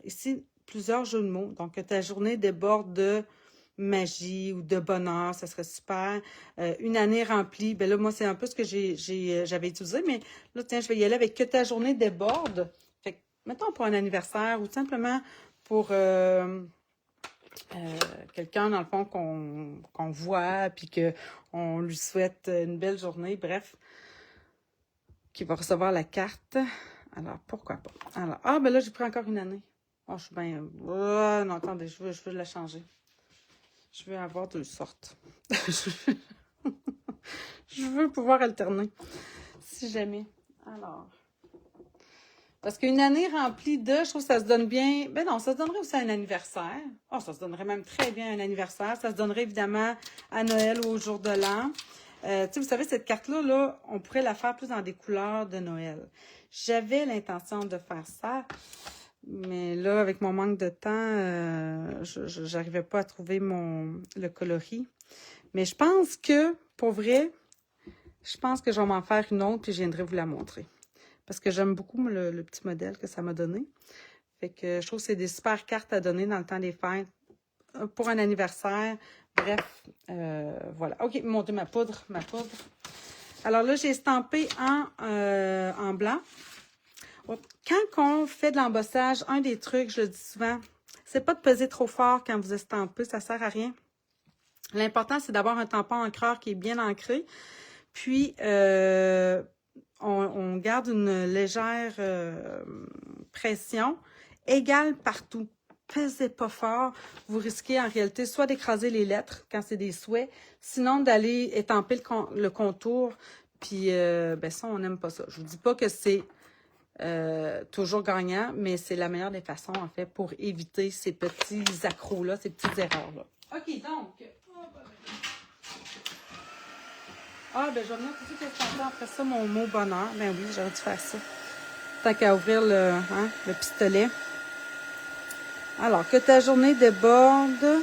ici, plusieurs jeux de mots. Donc, que ta journée déborde de magie ou de bonheur, ça serait super. Une année remplie, ben là, moi, c'est un peu ce que j'avais utilisé, mais là, tiens, je vais y aller avec que ta journée déborde. Fait que, mettons pour un anniversaire ou simplement pour quelqu'un, dans le fond, qu'on voit, puis qu'on lui souhaite une belle journée, bref, qui va recevoir la carte. Alors, pourquoi pas? Alors, ben là, j'ai pris encore une année. Oh, je suis bien... Oh, non, attendez, je veux la changer. Je veux avoir deux sortes. Je veux pouvoir alterner, si jamais. Alors... Parce qu'une année remplie de, je trouve que ça se donne bien. Ben non, ça se donnerait aussi à un anniversaire. Oh, ça se donnerait même très bien à un anniversaire. Ça se donnerait évidemment à Noël ou au jour de l'an. Tu sais, vous savez, cette carte-là, là, on pourrait la faire plus dans des couleurs de Noël. J'avais l'intention de faire ça, mais là, avec mon manque de temps, je n'arrivais pas à trouver le coloris. Mais je pense que, pour vrai, je pense que je vais m'en faire une autre, puis je viendrai vous la montrer. Parce que j'aime beaucoup le petit modèle que ça m'a donné. Fait que je trouve que c'est des super cartes à donner dans le temps des fêtes. Pour un anniversaire. Bref, voilà. OK, monter ma poudre. Alors là, j'ai estampé en blanc. Quand on fait de l'embossage, un des trucs, je le dis souvent, c'est pas de peser trop fort quand vous estampez. Ça sert à rien. L'important, c'est d'avoir un tampon encreur qui est bien ancré. Puis, on garde une légère pression égale partout. Pesez pas fort. Vous risquez en réalité soit d'écraser les lettres quand c'est des souhaits, sinon d'aller étamper le contour. Puis, ben ça, on n'aime pas ça. Je vous dis pas que c'est toujours gagnant, mais c'est la meilleure des façons, en fait, pour éviter ces petits accros-là, ces petites erreurs-là. OK, donc... ben je vais venir tout de suite estamper après ça mon mot bonheur. Ben oui, j'aurais dû faire ça. Tant qu'à ouvrir le pistolet. Alors, que ta journée déborde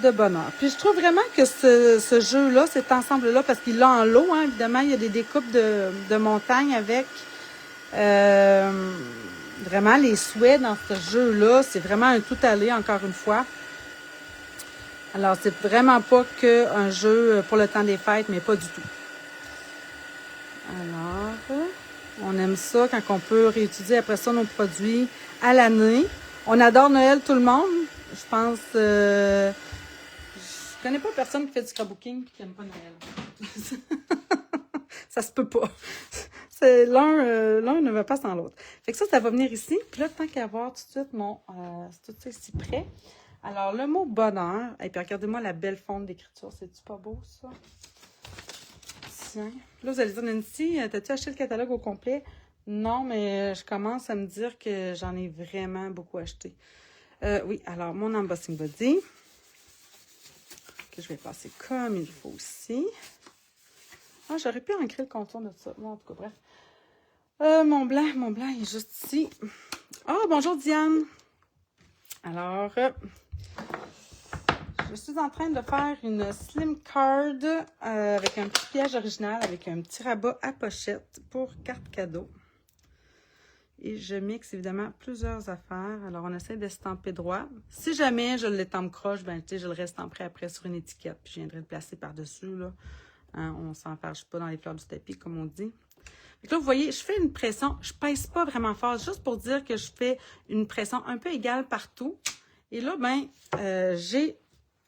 de bonheur. Puis je trouve vraiment que ce jeu-là, cet ensemble-là, parce qu'il l'a en lot, hein, évidemment, il y a des découpes de montagnes avec vraiment les souhaits dans ce jeu-là. C'est vraiment un tout aller, encore une fois. Alors, c'est vraiment pas qu'un jeu pour le temps des fêtes, mais pas du tout. Alors, on aime ça quand on peut réutiliser après ça nos produits à l'année. On adore Noël, tout le monde. Je pense... je connais pas personne qui fait du scrapbooking et qui n'aime pas Noël. Ça se peut pas. L'un ne va pas sans l'autre. Fait que ça va venir ici. Puis là, tant qu'à voir tout de suite tout ça ici prêt. Alors, le mot bonheur. Et puis, regardez-moi la belle fonte d'écriture. C'est-tu pas beau, ça? Tiens. Là, vous allez dire, Nancy, t'as-tu acheté le catalogue au complet? Non, mais je commence à me dire que j'en ai vraiment beaucoup acheté. Oui, alors, mon embossing body. Que je vais passer comme il faut aussi. Ah, j'aurais pu ancrer le contour de ça. Bon, en tout cas, bref. Mon blanc il est juste ici. Ah, bonjour Diane. Alors, je suis en train de faire une slim card avec un petit piège original, avec un petit rabat à pochette pour carte cadeau. Et je mixe évidemment plusieurs affaires. Alors, on essaie d'estamper droit. Si jamais je l'étampe croche, ben, je le restamperai après sur une étiquette. Puis, je viendrai le placer par-dessus, là. Hein, on ne s'enfarge pas dans les fleurs du tapis, comme on dit. Donc là, vous voyez, je fais une pression. Je pèse pas vraiment fort, juste pour dire que je fais une pression un peu égale partout. Et là, ben, j'ai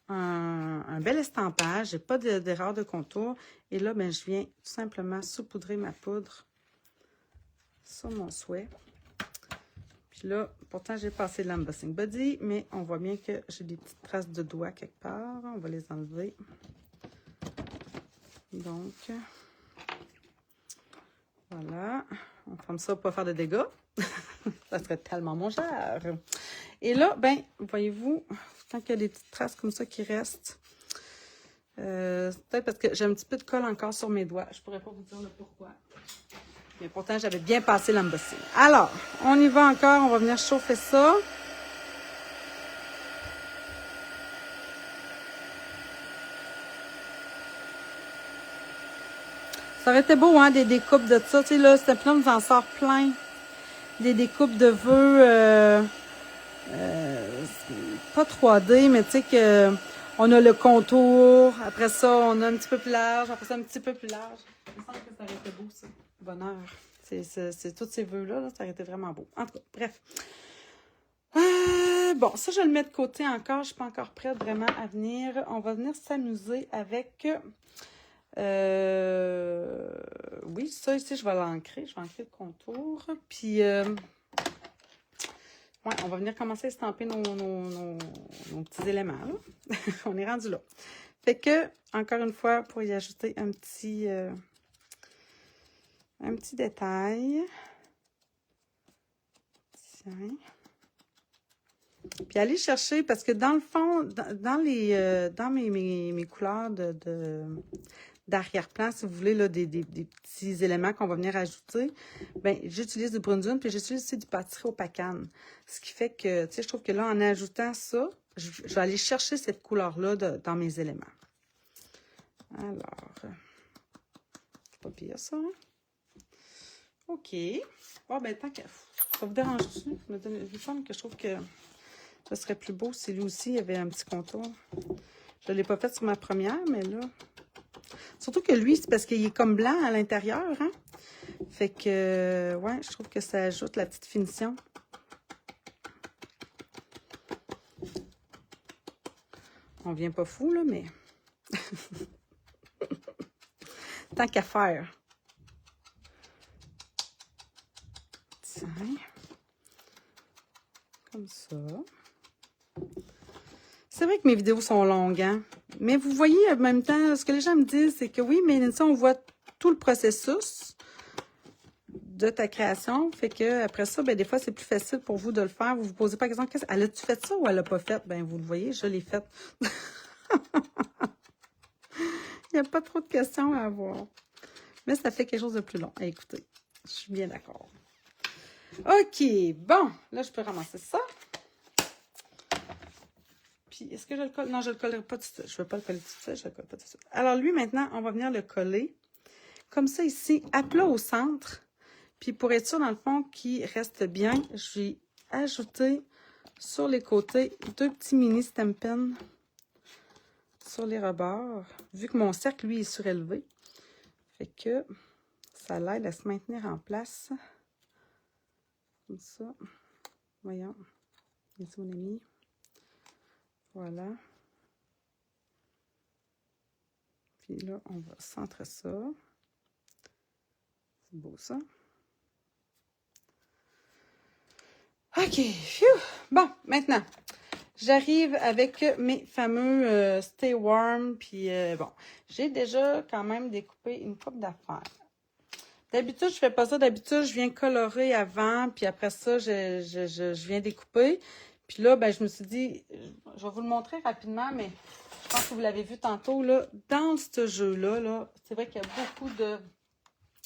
un bel estampage. J'ai pas d'erreur de contour. Et là, ben, je viens tout simplement saupoudrer ma poudre sur mon souhait. Puis là, pourtant, j'ai passé l'embossing body, mais on voit bien que j'ai des petites traces de doigts quelque part. On va les enlever. Donc, voilà. On ferme ça pour pas faire de dégâts. Ça serait tellement mon genre. Et là, ben, voyez-vous, quand il y a des petites traces comme ça qui restent, c'est peut-être parce que j'ai un petit peu de colle encore sur mes doigts. Je pourrais pas vous dire le pourquoi. Mais pourtant, j'avais bien passé l'embossing. Alors, on y va encore. On va venir chauffer ça. Ça aurait été beau, hein, des découpes de ça. Tu sais, là, Stepnum nous en sort plein. Des découpes de vœux, pas 3D, mais tu sais que on a le contour. Après ça, on a un petit peu plus large. Après ça, un petit peu plus large. Il me semble que ça aurait été beau, ça. Bonheur. C'est tous ces vœux-là, là, ça aurait été vraiment beau. En tout cas, bref. bon, ça, je le mets de côté encore. Je ne suis pas encore prête vraiment à venir. On va venir s'amuser avec... oui, ça ici, je vais l'ancrer. Je vais ancrer le contour. Puis, ouais, on va venir commencer à estamper nos petits éléments. Là. On est rendu là. Fait que, encore une fois, pour y ajouter un petit détail. Tiens. Puis aller chercher, parce que dans le fond, dans mes couleurs d'arrière-plan, si vous voulez, là, des petits éléments qu'on va venir ajouter, bien, j'utilise du brune puis j'utilise aussi du pâtisserie au pacane. Ce qui fait que, tu sais, je trouve que là, en ajoutant ça, je vais aller chercher cette couleur-là dans mes éléments. Alors, c'est pas pire, ça. Hein? OK. Bon, ben, tant qu'à... Ça vous dérange-tu? Il me semble que je trouve que ce serait plus beau si lui aussi il avait un petit contour. Je ne l'ai pas fait sur ma première, mais là... Surtout que lui, c'est parce qu'il est comme blanc à l'intérieur, hein? Fait que, ouais, je trouve que ça ajoute la petite finition. On vient pas fou, là, mais... Tant qu'à faire. Tiens. Comme ça. C'est vrai que mes vidéos sont longues, hein? Mais vous voyez, en même temps, ce que les gens me disent, c'est que oui, mais ça, on voit tout le processus de ta création. Fait que après ça, ben, des fois, c'est plus facile pour vous de le faire. Vous vous posez par exemple, elle a-tu fait ça ou elle l'a pas fait? Ben, vous le voyez, je l'ai fait. Il n'y a pas trop de questions à avoir. Mais ça fait quelque chose de plus long. Écoutez, je suis bien d'accord. OK, bon, là, je peux ramasser ça. Puis, est-ce que je le colle? Non, je ne le collerai pas tout de suite. Je ne veux pas le coller tout de suite. Je ne le colle pas tout de suite. Alors, lui, maintenant, on va venir le coller. Comme ça, ici, à plat au centre. Puis, pour être sûr, dans le fond, qu'il reste bien, je vais ajouter sur les côtés 2 petits mini Stampin' sur les rebords. Vu que mon cercle, lui, est surélevé. Fait que ça l'aide à se maintenir en place. Comme ça. Voyons. Ici, mon ami. Voilà. Puis là, on va centrer ça. C'est beau, ça. OK. Phew. Bon, maintenant, j'arrive avec mes fameux Stay Warm. Puis, bon, j'ai déjà quand même découpé une coupe d'affaires. D'habitude, je fais pas ça. D'habitude, je viens colorer avant. Puis après ça, je viens découper. Puis là, ben, je me suis dit, je vais vous le montrer rapidement, mais je pense que vous l'avez vu tantôt, là, dans ce jeu-là, là, c'est vrai qu'il y a beaucoup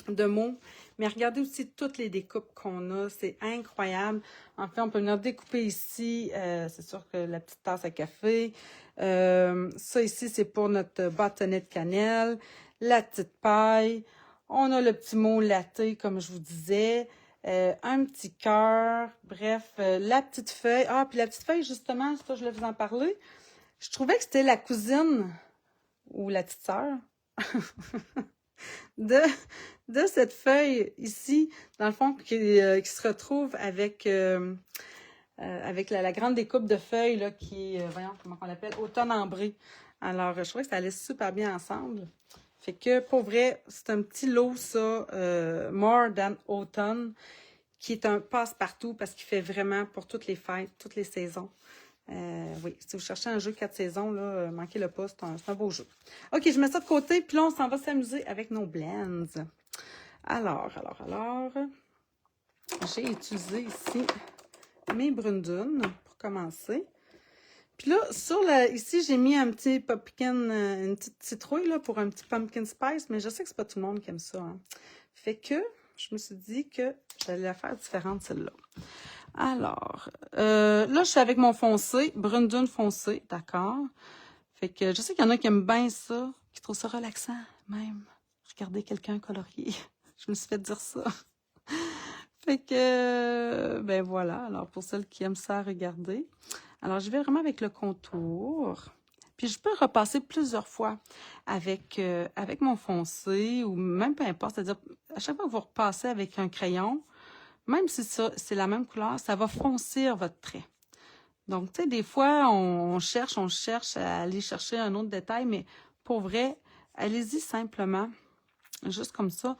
de mots, mais regardez aussi toutes les découpes qu'on a, c'est incroyable. En fait, on peut venir découper ici, c'est sûr que la petite tasse à café, ça ici, c'est pour notre bâtonnet de cannelle, la petite paille, on a le petit mot latte, comme je vous disais, un petit cœur, bref, la petite feuille. Ah, puis la petite feuille, justement, ça, je voulais vous en parler. Je trouvais que c'était la cousine ou la petite sœur de cette feuille ici, dans le fond, qui se retrouve avec la grande découpe de feuilles là, qui, voyons comment on l'appelle, automne ambré. Alors, je trouvais que ça allait super bien ensemble. Fait que, pour vrai, c'est un petit lot, ça, More Than Autumn, qui est un passe-partout parce qu'il fait vraiment pour toutes les fêtes, toutes les saisons. Oui, si vous cherchez un jeu 4 saisons, là, manquez-le pas, c'est un beau jeu. OK, je mets ça de côté, puis là, on s'en va s'amuser avec nos blends. Alors, j'ai utilisé ici mes brunes dunes pour commencer. Puis là, ici, j'ai mis un petit pumpkin, une petite citrouille là, pour un petit pumpkin spice, mais je sais que c'est pas tout le monde qui aime ça. Hein. Fait que je me suis dit que j'allais la faire différente, celle-là. Alors, là, je suis avec mon foncé, brune dune foncé, d'accord? Fait que je sais qu'il y en a qui aiment bien ça, qui trouvent ça relaxant, même. Regardez quelqu'un colorier. Je me suis fait dire ça. Fait que, ben voilà. Alors, pour celles qui aiment ça, regardez. Alors, je vais vraiment avec le contour. Puis, je peux repasser plusieurs fois avec mon foncé ou même peu importe. C'est-à-dire, à chaque fois que vous repassez avec un crayon, même si ça, c'est la même couleur, ça va foncir votre trait. Donc, tu sais, des fois, on cherche à aller chercher un autre détail, mais pour vrai, allez-y simplement, juste comme ça.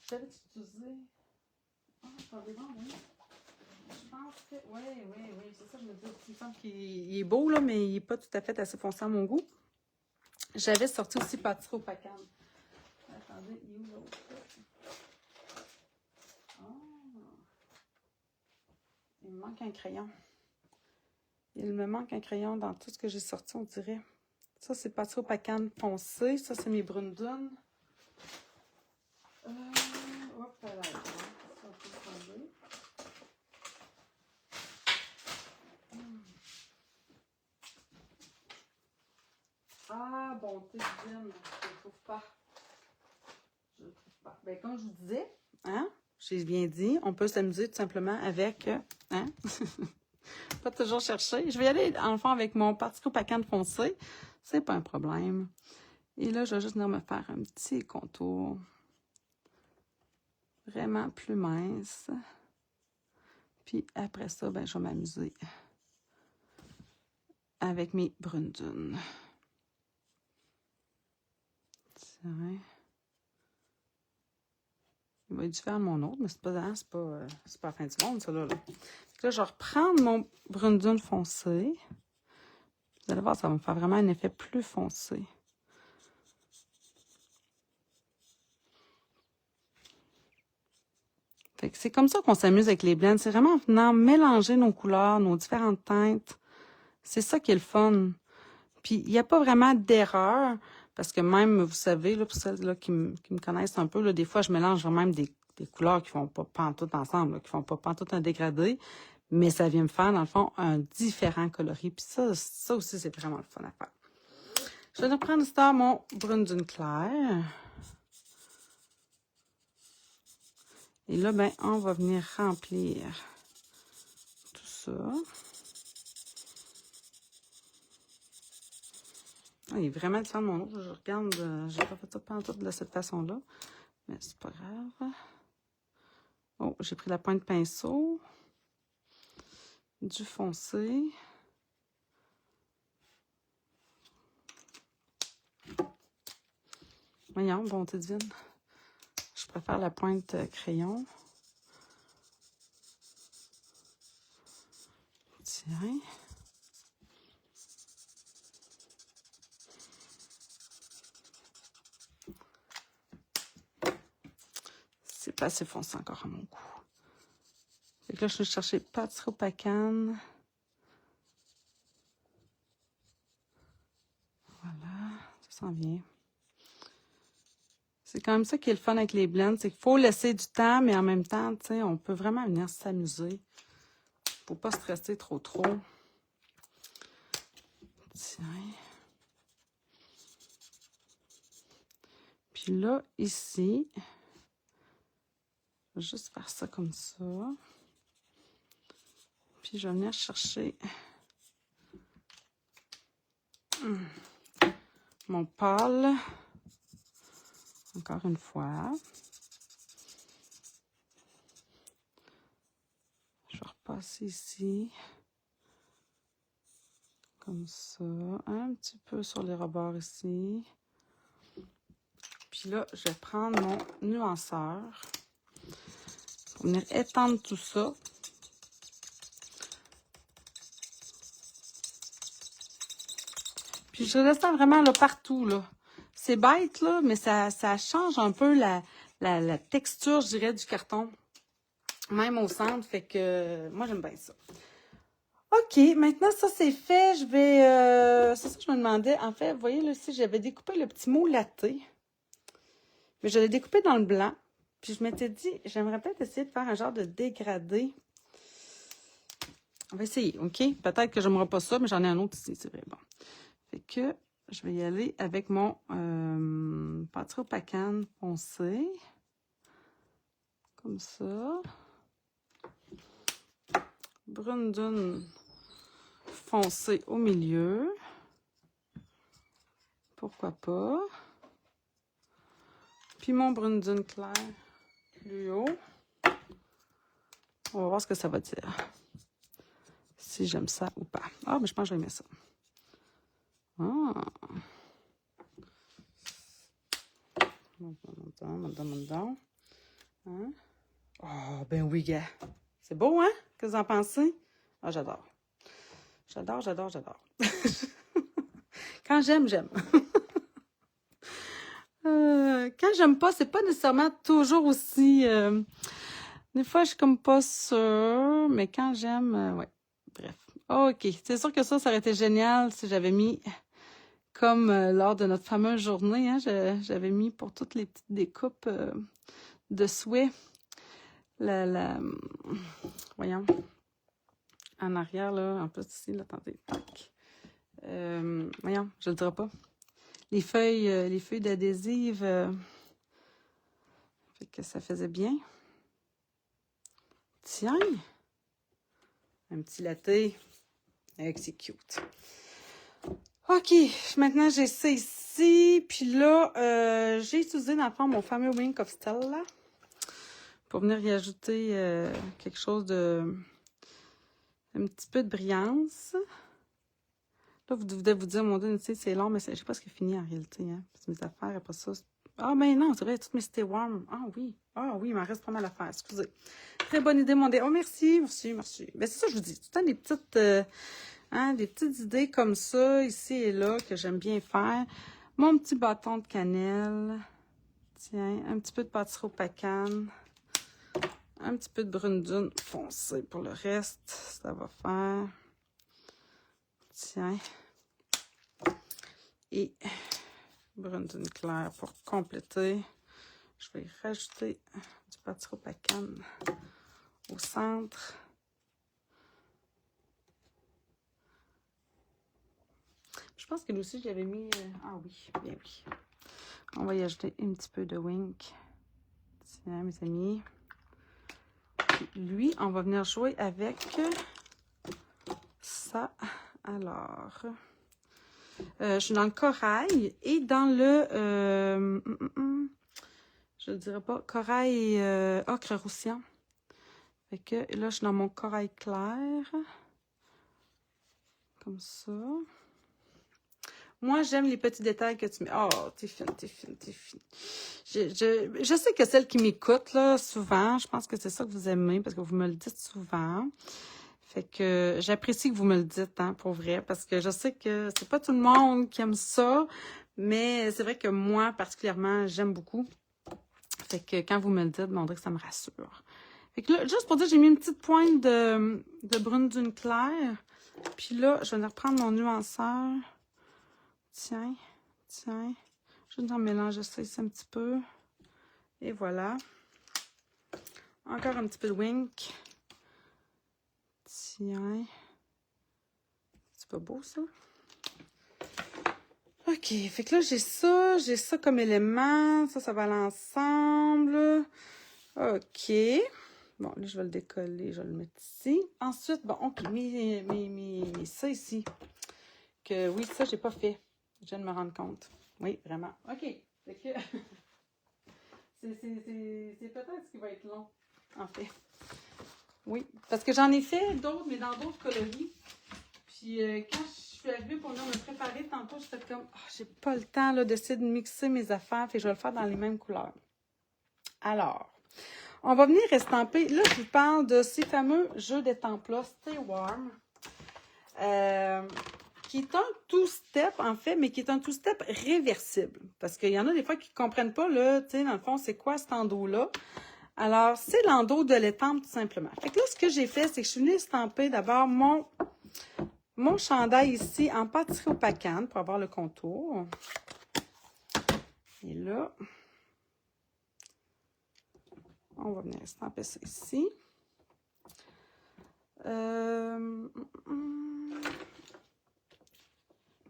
J'avais utilisé... Ah, attendez, non, oui. Je pense que... Oui, c'est ça, je me dis. Il me semble qu'il est beau, là, mais il n'est pas tout à fait assez foncé à mon goût. J'avais sorti aussi pâtisserie au Pacane. Attendez, il est où l'autre? Ah, il me manque un crayon. Il me manque un crayon dans tout ce que j'ai sorti, on dirait. Ça, c'est pâtisserie au Pacane foncé. Ça, c'est mes brunes dunes. Hop là, ça, on peut changer. Ah, bonté divine, je ne trouve pas. Je ne trouve pas. Ben, comme je vous disais, hein, j'ai bien dit, on peut s'amuser tout simplement avec, hein, pas toujours chercher. Je vais y aller, en fond, avec mon pâtisserie au Pacane foncé. C'est pas un problème. Et là, je vais juste venir me faire un petit contour. Vraiment plus mince. Puis après ça, ben, je vais m'amuser avec mes brunes dunes. Tiens. Il va être différent de mon autre, mais c'est pas la fin du monde, ça, là. Là, je vais reprendre mon brune dune foncé. Vous allez voir, ça va me faire vraiment un effet plus foncé. Fait que c'est comme ça qu'on s'amuse avec les blends. C'est vraiment en venant mélanger nos couleurs, nos différentes teintes. C'est ça qui est le fun. Puis, il n'y a pas vraiment d'erreur, parce que même, vous savez, là, pour celles là, qui me connaissent un peu, là, des fois, je mélange même des couleurs qui ne font pas pantoute ensemble, là, qui ne font pas pantoute un dégradé, mais ça vient me faire, dans le fond, un différent coloris. Puis ça aussi, c'est vraiment le fun à faire. Je vais reprendre ici mon brune dune claire. Et là, ben, on va venir remplir tout ça. Ah, il est vraiment différent de mon autre. Je regarde, j'ai pas fait ça pantoute de cette façon-là. Mais c'est pas grave. Oh, j'ai pris la pointe de pinceau. Du foncé. Voyons, bonté divine. Je préfère la pointe crayon. Tiens. C'est pas assez foncé encore à mon goût. Fait que là, je vais chercher pâtisserie au Pacane. Voilà, ça s'en vient. C'est quand même ça qui est le fun avec les blends, c'est qu'il faut laisser du temps, mais en même temps, tu sais, on peut vraiment venir s'amuser. Faut pas stresser trop. Tiens. Puis là, ici, je vais juste faire ça comme ça. Puis je vais venir chercher mon pâle. Encore une fois. Je vais repasser ici. Comme ça. Un petit peu sur les rebords ici. Puis là, je vais prendre mon nuanceur pour venir étendre tout ça. Puis je descends vraiment là, partout, là. C'est bête, là, mais ça change un peu la texture, je dirais, du carton. Même au centre, fait que moi, j'aime bien ça. OK, maintenant, ça, c'est fait. Je vais... c'est ça que je me demandais. En fait, vous voyez, là, ici, j'avais découpé le petit mot latte. Mais je l'ai découpé dans le blanc. Puis je m'étais dit, j'aimerais peut-être essayer de faire un genre de dégradé. On va essayer, OK? Peut-être que je n'aimerais pas ça, mais j'en ai un autre ici, c'est vrai. Bon. Fait que je vais y aller avec mon pâtisserie au Pacane foncé. Comme ça. Brune dune foncé au milieu. Pourquoi pas? Puis mon brune dune clair plus haut. On va voir ce que ça va dire. si j'aime ça ou pas. Ah, mais je pense que je vais aimer ça. Ah. Hein? Oh, ben oui, gars. C'est beau, hein? Qu'est-ce que vous en pensez? Ah, j'adore. J'adore, j'adore, j'adore. Quand j'aime, j'aime. Quand j'aime pas, c'est pas nécessairement toujours aussi... des fois, je suis comme pas sûre, mais quand j'aime, ouais. Bref. OK. C'est sûr que ça aurait été génial si j'avais mis, comme lors de notre fameuse journée, hein, j'avais mis pour toutes les petites découpes de souhait, voyons, en arrière, là, en plus ici, là, attendez, tac. Voyons, je le dirai pas. Les feuilles d'adhésive, fait que ça faisait bien. Tiens, un petit latte, c'est cute. OK, maintenant j'ai ça ici, puis là, j'ai utilisé dans le fond mon fameux Wink of Stella pour venir y ajouter quelque chose de... un petit peu de brillance. Là, vous devez vous dire, mon Dieu, c'est long, mais je sais pas ce qui est fini en réalité, hein. C'est mes affaires, après ça... Ah, mais non, c'est vrai, toutes mes Stay Warm. Ah oui, il m'en reste pas mal à faire, excusez. Très bonne idée, mon Dieu. Oh, merci. Ben, c'est ça, je vous dis. Tout le temps des petites... des petites idées comme ça, ici et là, que j'aime bien faire. Mon petit bâton de cannelle. Tiens, un petit peu de pâtisserie au pacane. Un petit peu de brune dune foncée pour le reste. Ça va faire. Tiens. Et brune dune claire pour compléter. Je vais rajouter du pâtisserie au pacane au centre. Je pense que lui aussi, j'avais mis... ah oui, bien oui. On va y ajouter un petit peu de Wink. Tiens, mes amis. Puis lui, on va venir jouer avec ça. Alors, je suis dans le corail et dans le... je ne dirais pas, corail ocre roussillon. Fait que là, je suis dans mon corail clair. Comme ça. Moi, j'aime les petits détails que tu mets. Oh, t'es fine, t'es fine, t'es fine. Je sais que celles qui m'écoutent, là, souvent, je pense que c'est ça que vous aimez, parce que vous me le dites souvent. Fait que j'apprécie que vous me le dites, hein, pour vrai, parce que je sais que c'est pas tout le monde qui aime ça, mais c'est vrai que moi, particulièrement, j'aime beaucoup. Fait que quand vous me le dites, on dirait que ça me rassure. Fait que là, juste pour dire, j'ai mis une petite pointe de brune dune claire. Puis là, je vais venir prendre mon nuanceur. Tiens. Je vais venir mélanger ça ici un petit peu. Et voilà. Encore un petit peu de Wink. Tiens. C'est pas beau, ça? OK. Fait que là, j'ai ça comme élément. Ça va l'ensemble. OK. Bon, là, je vais le décoller. Je vais le mettre ici. Ensuite, bon, OK. Ça ici. Que oui, ça, j'ai pas fait. Je viens de me rendre compte. Oui, vraiment. OK. Fait que... c'est peut-être ce qui va être long, en fait. Oui, parce que j'en ai fait d'autres, mais dans d'autres coloris. Puis quand je suis arrivée pour venir me préparer tantôt, j'étais comme, oh, j'ai pas le temps là, d'essayer de mixer mes affaires, fait que je vais le faire dans les mêmes couleurs. Alors, on va venir estamper. Là, je vous parle de ces fameux jeux d'étampes-là, Stay Warm. Qui est un two-step, en fait, mais qui est un two-step réversible. Parce qu'il y en a des fois qui ne comprennent pas, là, tu sais, dans le fond, c'est quoi cet endos-là. Alors, c'est l'endos de l'étampe, tout simplement. Fait que là, ce que j'ai fait, c'est que je suis venue estamper d'abord mon chandail ici en pâtisserie au pacane pour avoir le contour. Et là, on va venir estamper ça ici.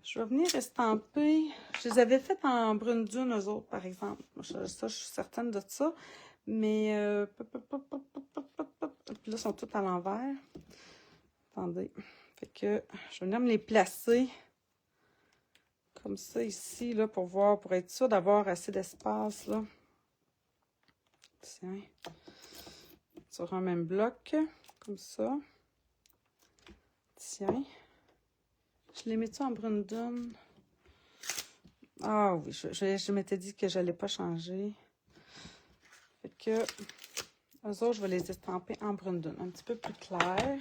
Je vais venir estamper. Je les avais faites en brune dune, eux autres, par exemple. Ça, je suis certaine de ça. Mais, puis là, ils sont tous à l'envers. Attendez. Fait que je vais venir me les placer comme ça ici, là, pour voir, pour être sûr d'avoir assez d'espace, là. Tiens. Sur un même bloc, comme ça. Tiens. Je les mets-tu en brune dune? Ah oui, je m'étais dit que je n'allais pas changer. Fait que, eux autres, je vais les estamper en brune dune, un petit peu plus clair.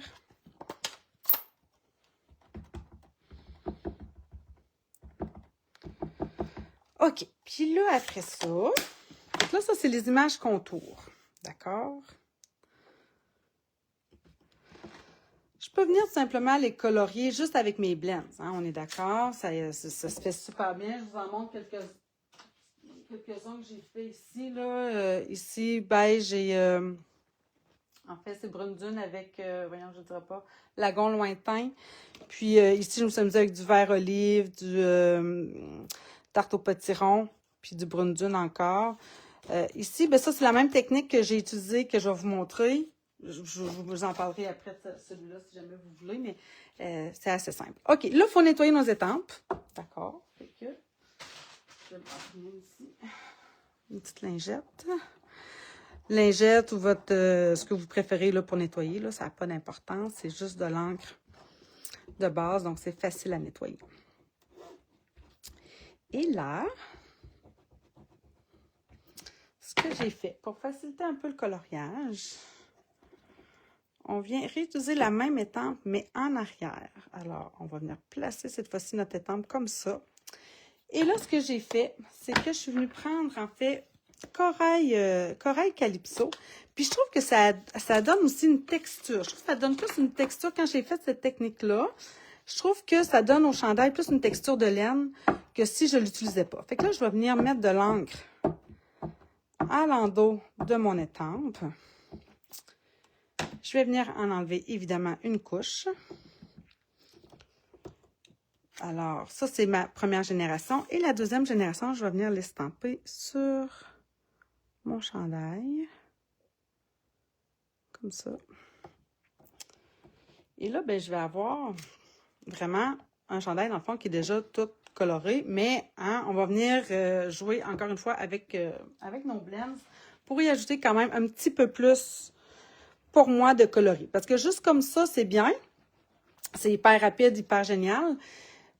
OK. Puis là, après ça, donc là, ça, c'est les images contours. D'accord? Je peux venir tout simplement les colorier juste avec mes blends. Hein, on est d'accord? Ça se fait super bien. Je vous en montre quelques-uns que j'ai fait ici. Là. Ici, beige et... en fait, c'est brune dune avec, voyons, je ne dirais pas, lagon lointain. Puis ici, je me suis amusée avec du vert olive, du tarte au potiron, puis du brune dune encore. Ici, ben ça, c'est la même technique que j'ai utilisée, que je vais vous montrer. Je vous en parlerai après de celui-là, si jamais vous voulez, mais c'est assez simple. OK, là, il faut nettoyer nos étampes. D'accord. Fait que, je vais prendre ici une petite lingette. Lingette ou votre ce que vous préférez là, pour nettoyer, là, ça n'a pas d'importance. C'est juste de l'encre de base, donc c'est facile à nettoyer. Et là, ce que j'ai fait pour faciliter un peu le coloriage, on vient réutiliser la même étampe, mais en arrière. Alors, on va venir placer cette fois-ci notre étampe comme ça. Et là, ce que j'ai fait, c'est que je suis venue prendre, en fait, corail calypso. Puis je trouve que ça donne aussi une texture. Je trouve que ça donne plus une texture. Quand j'ai fait cette technique-là, je trouve que ça donne au chandail plus une texture de laine que si je ne l'utilisais pas. Fait que là, je vais venir mettre de l'encre à l'endos de mon étampe. Je vais venir en enlever évidemment une couche. Alors, ça, c'est ma première génération. Et la deuxième génération, je vais venir l'estamper sur mon chandail. Comme ça. Et là, ben, je vais avoir vraiment un chandail, dans le fond, qui est déjà tout coloré. Mais hein, on va venir jouer encore une fois avec nos blends pour y ajouter quand même un petit peu plus, pour moi, de coloris. Parce que juste comme ça, c'est bien. C'est hyper rapide, hyper génial.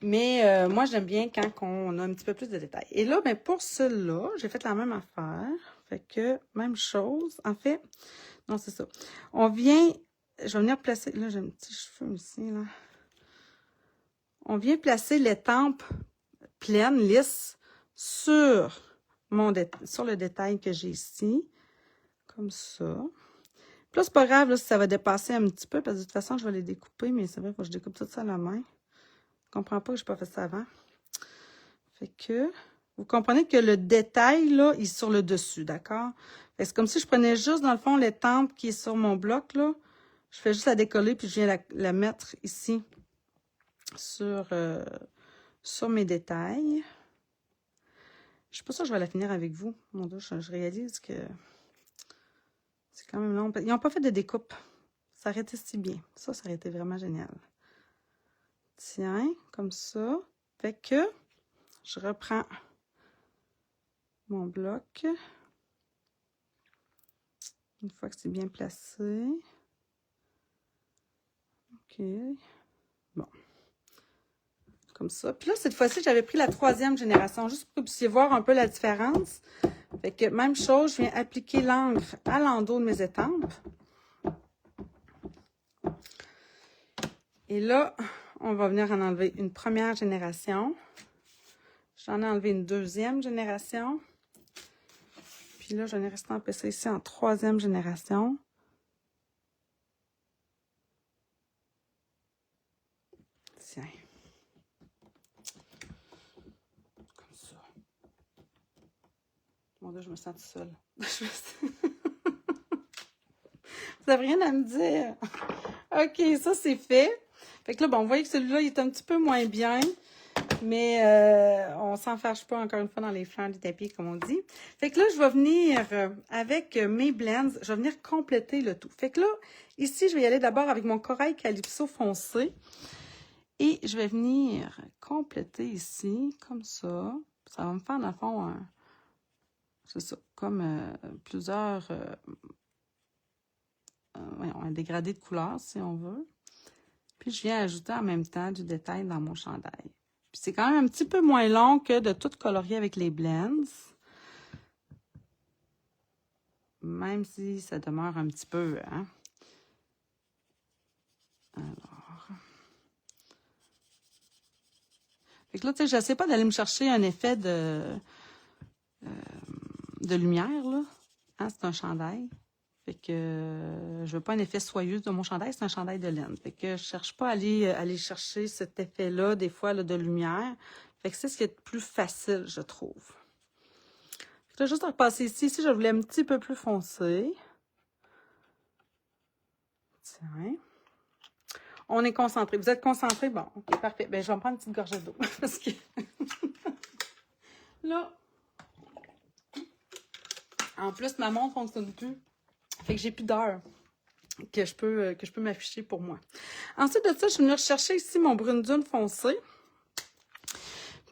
Mais moi, j'aime bien quand on a un petit peu plus de détails. Et là, ben, pour cela, j'ai fait la même affaire. Fait que, même chose. En fait, non, c'est ça. On vient, je vais venir placer, là, j'ai un petit cheveu ici, là. On vient placer l'étampe pleine, lisse, sur le détail que j'ai ici. Comme ça. Puis là, c'est pas grave, là, si ça va dépasser un petit peu, parce que de toute façon, je vais les découper, mais c'est vrai que je découpe tout ça à la main. Je comprends pas que je n'ai pas fait ça avant. Fait que, vous comprenez que le détail, là, il est sur le dessus, d'accord? C'est comme si je prenais juste, dans le fond, l'étampe qui est sur mon bloc, là. Je fais juste la décoller, puis je viens la mettre ici sur mes détails. Je sais pas ça, je vais la finir avec vous. Mon Dieu, je réalise que c'est quand même long. Ils n'ont pas fait de découpe. Ça aurait été si bien. Ça aurait été vraiment génial. Tiens, comme ça. Fait que je reprends mon bloc. Une fois que c'est bien placé. OK. Bon. Comme ça. Puis là, cette fois-ci, j'avais pris la 3e génération, juste pour que vous puissiez voir un peu la différence. Fait que même chose, je viens appliquer l'encre à l'endos de mes étampes. Et là, on va venir en enlever une première génération. J'en ai enlevé une 2e génération. Puis là, j'en ai resté empêché ici en 3e génération. Tiens. Comme ça. Mon Dieu, je me sens toute seule. Vous n'avez rien à me dire. OK, ça, c'est fait. Fait que là, bon, vous voyez que celui-là, il est un petit peu moins bien. Mais on s'en fâche pas, encore une fois, dans les flancs du tapis, comme on dit. Fait que là, je vais venir, avec mes blends, je vais venir compléter le tout. Fait que là, ici, je vais y aller d'abord avec mon corail calypso foncé. Et je vais venir compléter ici, comme ça. Ça va me faire, dans le fond, c'est ça, comme plusieurs... un dégradé de couleurs, si on veut. Puis, je viens ajouter en même temps du détail dans mon chandail. Puis, c'est quand même un petit peu moins long que de tout colorier avec les blends. Même si ça demeure un petit peu, hein. Alors. Fait que là, tu sais, j'essaie pas d'aller me chercher un effet de lumière, là. Hein, c'est un chandail. Fait que je veux pas un effet soyeux de mon chandail, c'est un chandail de laine. Fait que je cherche pas à aller chercher cet effet-là, des fois, là, de lumière. Fait que c'est ce qui est le plus facile, je trouve. Fait que là, juste à repasser ici. Ici, je voulais un petit peu plus foncé. Tiens. On est concentré. Vous êtes concentrés? Bon, ok, parfait. Ben, je vais me prendre une petite gorgée d'eau. Parce que là, en plus, ma montre ne fonctionne plus. Fait que j'ai plus d'heure que je peux m'afficher pour moi. Ensuite de ça, je suis venue rechercher ici mon brune dune foncé.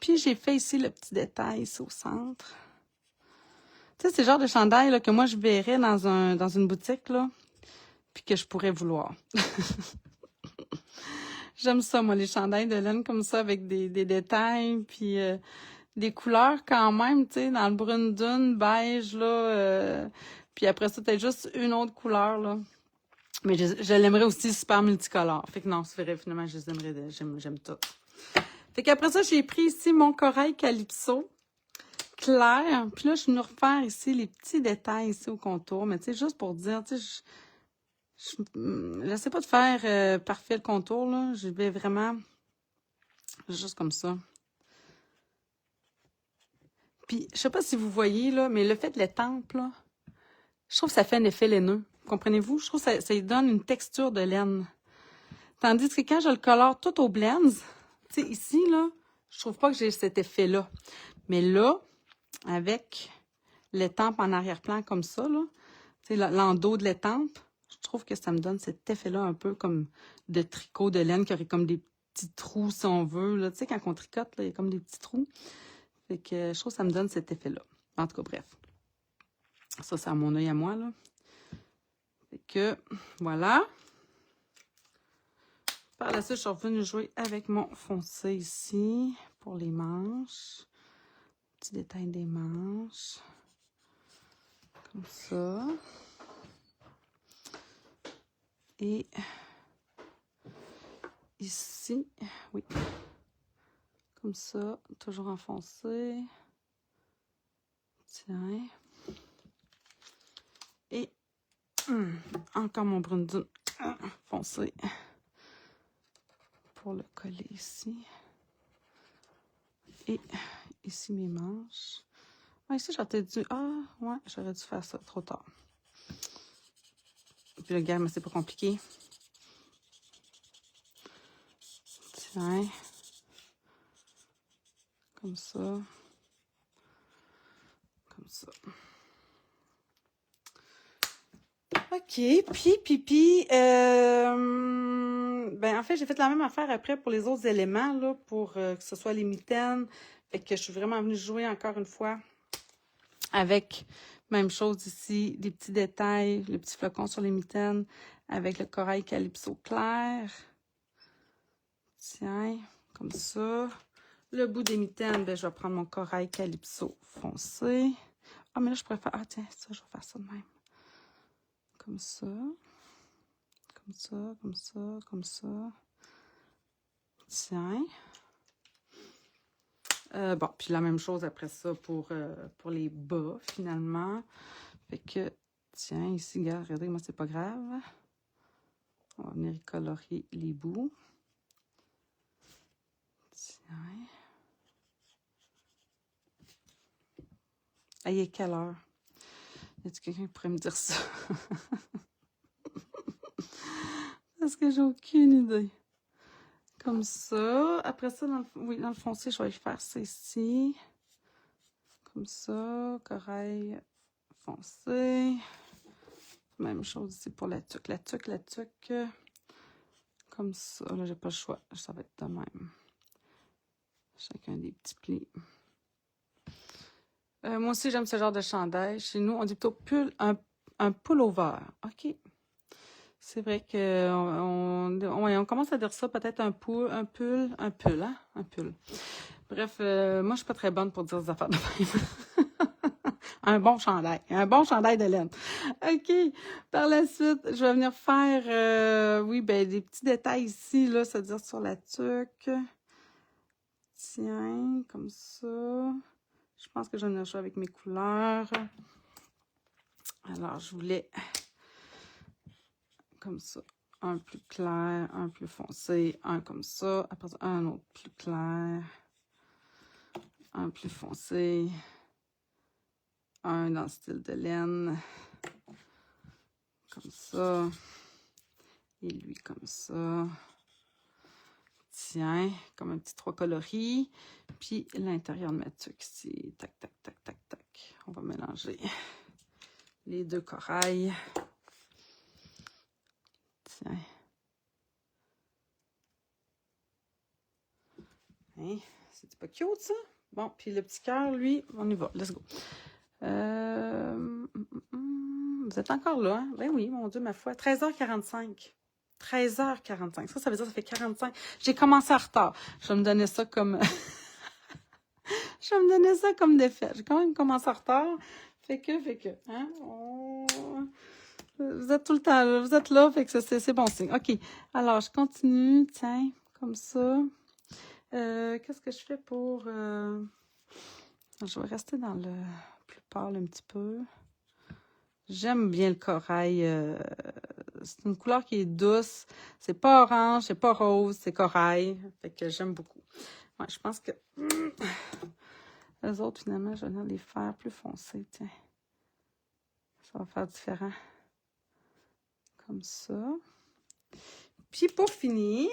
Puis j'ai fait ici le petit détail ici au centre. Tu sais, c'est le genre de chandail là, que moi je verrais dans une boutique, là, puis que je pourrais vouloir. J'aime ça, moi, les chandails de laine comme ça, avec des détails, puis des couleurs quand même, tu sais, dans le brune dune, beige, là, puis après ça, peut-être juste une autre couleur, là. Mais je l'aimerais aussi super multicolore. Fait que non, c'est vrai, finalement, je les aimerais, j'aime tout. Fait qu'après ça, j'ai pris ici mon corail calypso clair. Puis là, je suis venue refaire ici les petits détails ici au contour. Mais tu sais, juste pour dire, tu sais, j'essaie pas de faire parfait le contour, là. Je vais vraiment juste comme ça. Puis, je sais pas si vous voyez, là, mais le fait de l'étampe, là, je trouve que ça fait un effet laineux. Comprenez-vous? Je trouve que ça lui donne une texture de laine. Tandis que quand je le colore tout au blends, tu sais, ici, là, je trouve pas que j'ai cet effet-là. Mais là, avec l'étampe en arrière-plan comme ça, là, tu sais, l'endos de l'étampe, je trouve que ça me donne cet effet-là un peu comme de tricot de laine qui aurait comme des petits trous, si on veut. Là. Tu sais, quand on tricote, là, il y a comme des petits trous. Fait que je trouve que ça me donne cet effet-là. En tout cas, bref. Ça, c'est à mon œil à moi, là. Fait que, voilà. Par la suite, je suis revenue jouer avec mon foncé ici pour les manches. Petit détail des manches. Comme ça. Et ici, oui. Comme ça, toujours enfoncé. Tiens. Et encore mon brune dune foncé pour le coller ici. Et ici mes manches. Ah, ici, j'aurais dû... Ah, ouais, j'aurais dû faire ça trop tard. Puis le gamme, c'est pas compliqué. Tiens. Comme ça. Comme ça. OK. Puis, ben, en fait, j'ai fait la même affaire après pour les autres éléments, là, pour que ce soit les mitaines. Fait que je suis vraiment venue jouer encore une fois avec, même chose ici, des petits détails, le petit flocon sur les mitaines, avec le corail calypso clair. Tiens, comme ça. Le bout des mitaines, ben, je vais prendre mon corail calypso foncé. Ah, mais là, je préfère... Ah, tiens, ça, je vais faire ça de même. Comme ça. Comme ça, comme ça, comme ça. Tiens. Bon, puis la même chose après ça pour les bas, finalement. Fait que, tiens, ici, regarde, regardez, moi, c'est pas grave. On va venir colorier les bouts. Tiens. Ah, il est quelle heure? Y a-t-il quelqu'un qui pourrait me dire ça? Parce que j'ai aucune idée. Comme ça. Après ça, dans le foncé, je vais faire ça ici. Comme ça. Corail foncé. Même chose ici pour la tuque. La tuque. Comme ça. Là, j'ai pas le choix. Ça va être de même. Chacun des petits plis. Moi aussi, j'aime ce genre de chandail. Chez nous, on dit plutôt un pullover. OK. C'est vrai que on commence à dire ça, peut-être un pull, hein? Un pull. Bref, moi, je suis pas très bonne pour dire des affaires de même. Un bon chandail de laine. OK, par la suite, je vais venir faire, oui, ben, des petits détails ici, là, c'est-à-dire sur la tuque. Tiens, comme ça. Je pense que je vais venir jouer avec mes couleurs. Alors, je voulais, comme ça, un plus clair, un plus foncé, un comme ça. Après ça, un autre plus clair, un plus foncé, un dans le style de laine, comme ça. Et lui, comme ça. Tiens, comme un petit 3 coloris. Puis l'intérieur de ma tuque ici. Tac, tac, tac, tac, tac. On va mélanger les deux corails. Tiens. Hein? C'est pas cute, ça? Bon, puis le petit cœur, lui, on y va. Let's go. Vous êtes encore là, hein? Ben oui, mon Dieu, ma foi. 13h45. 13h45. Ça veut dire que ça fait 45. J'ai commencé en retard. Je vais me donner ça comme... Je vais me donner ça comme défaite. J'ai quand même commencé en retard. Fait que, hein? Vous êtes tout le temps là. Vous êtes là, fait que c'est bon signe. OK. Alors, je continue. Tiens, comme ça. Qu'est-ce que je fais pour... Je vais rester dans le plus pâle un petit peu. J'aime bien le corail. C'est une couleur qui est douce. C'est pas orange, c'est pas rose, c'est corail. Fait que j'aime beaucoup. Ouais, je pense que... Les autres, finalement, je vais les faire plus foncés, tiens. Ça va faire différent. Comme ça. Puis pour finir,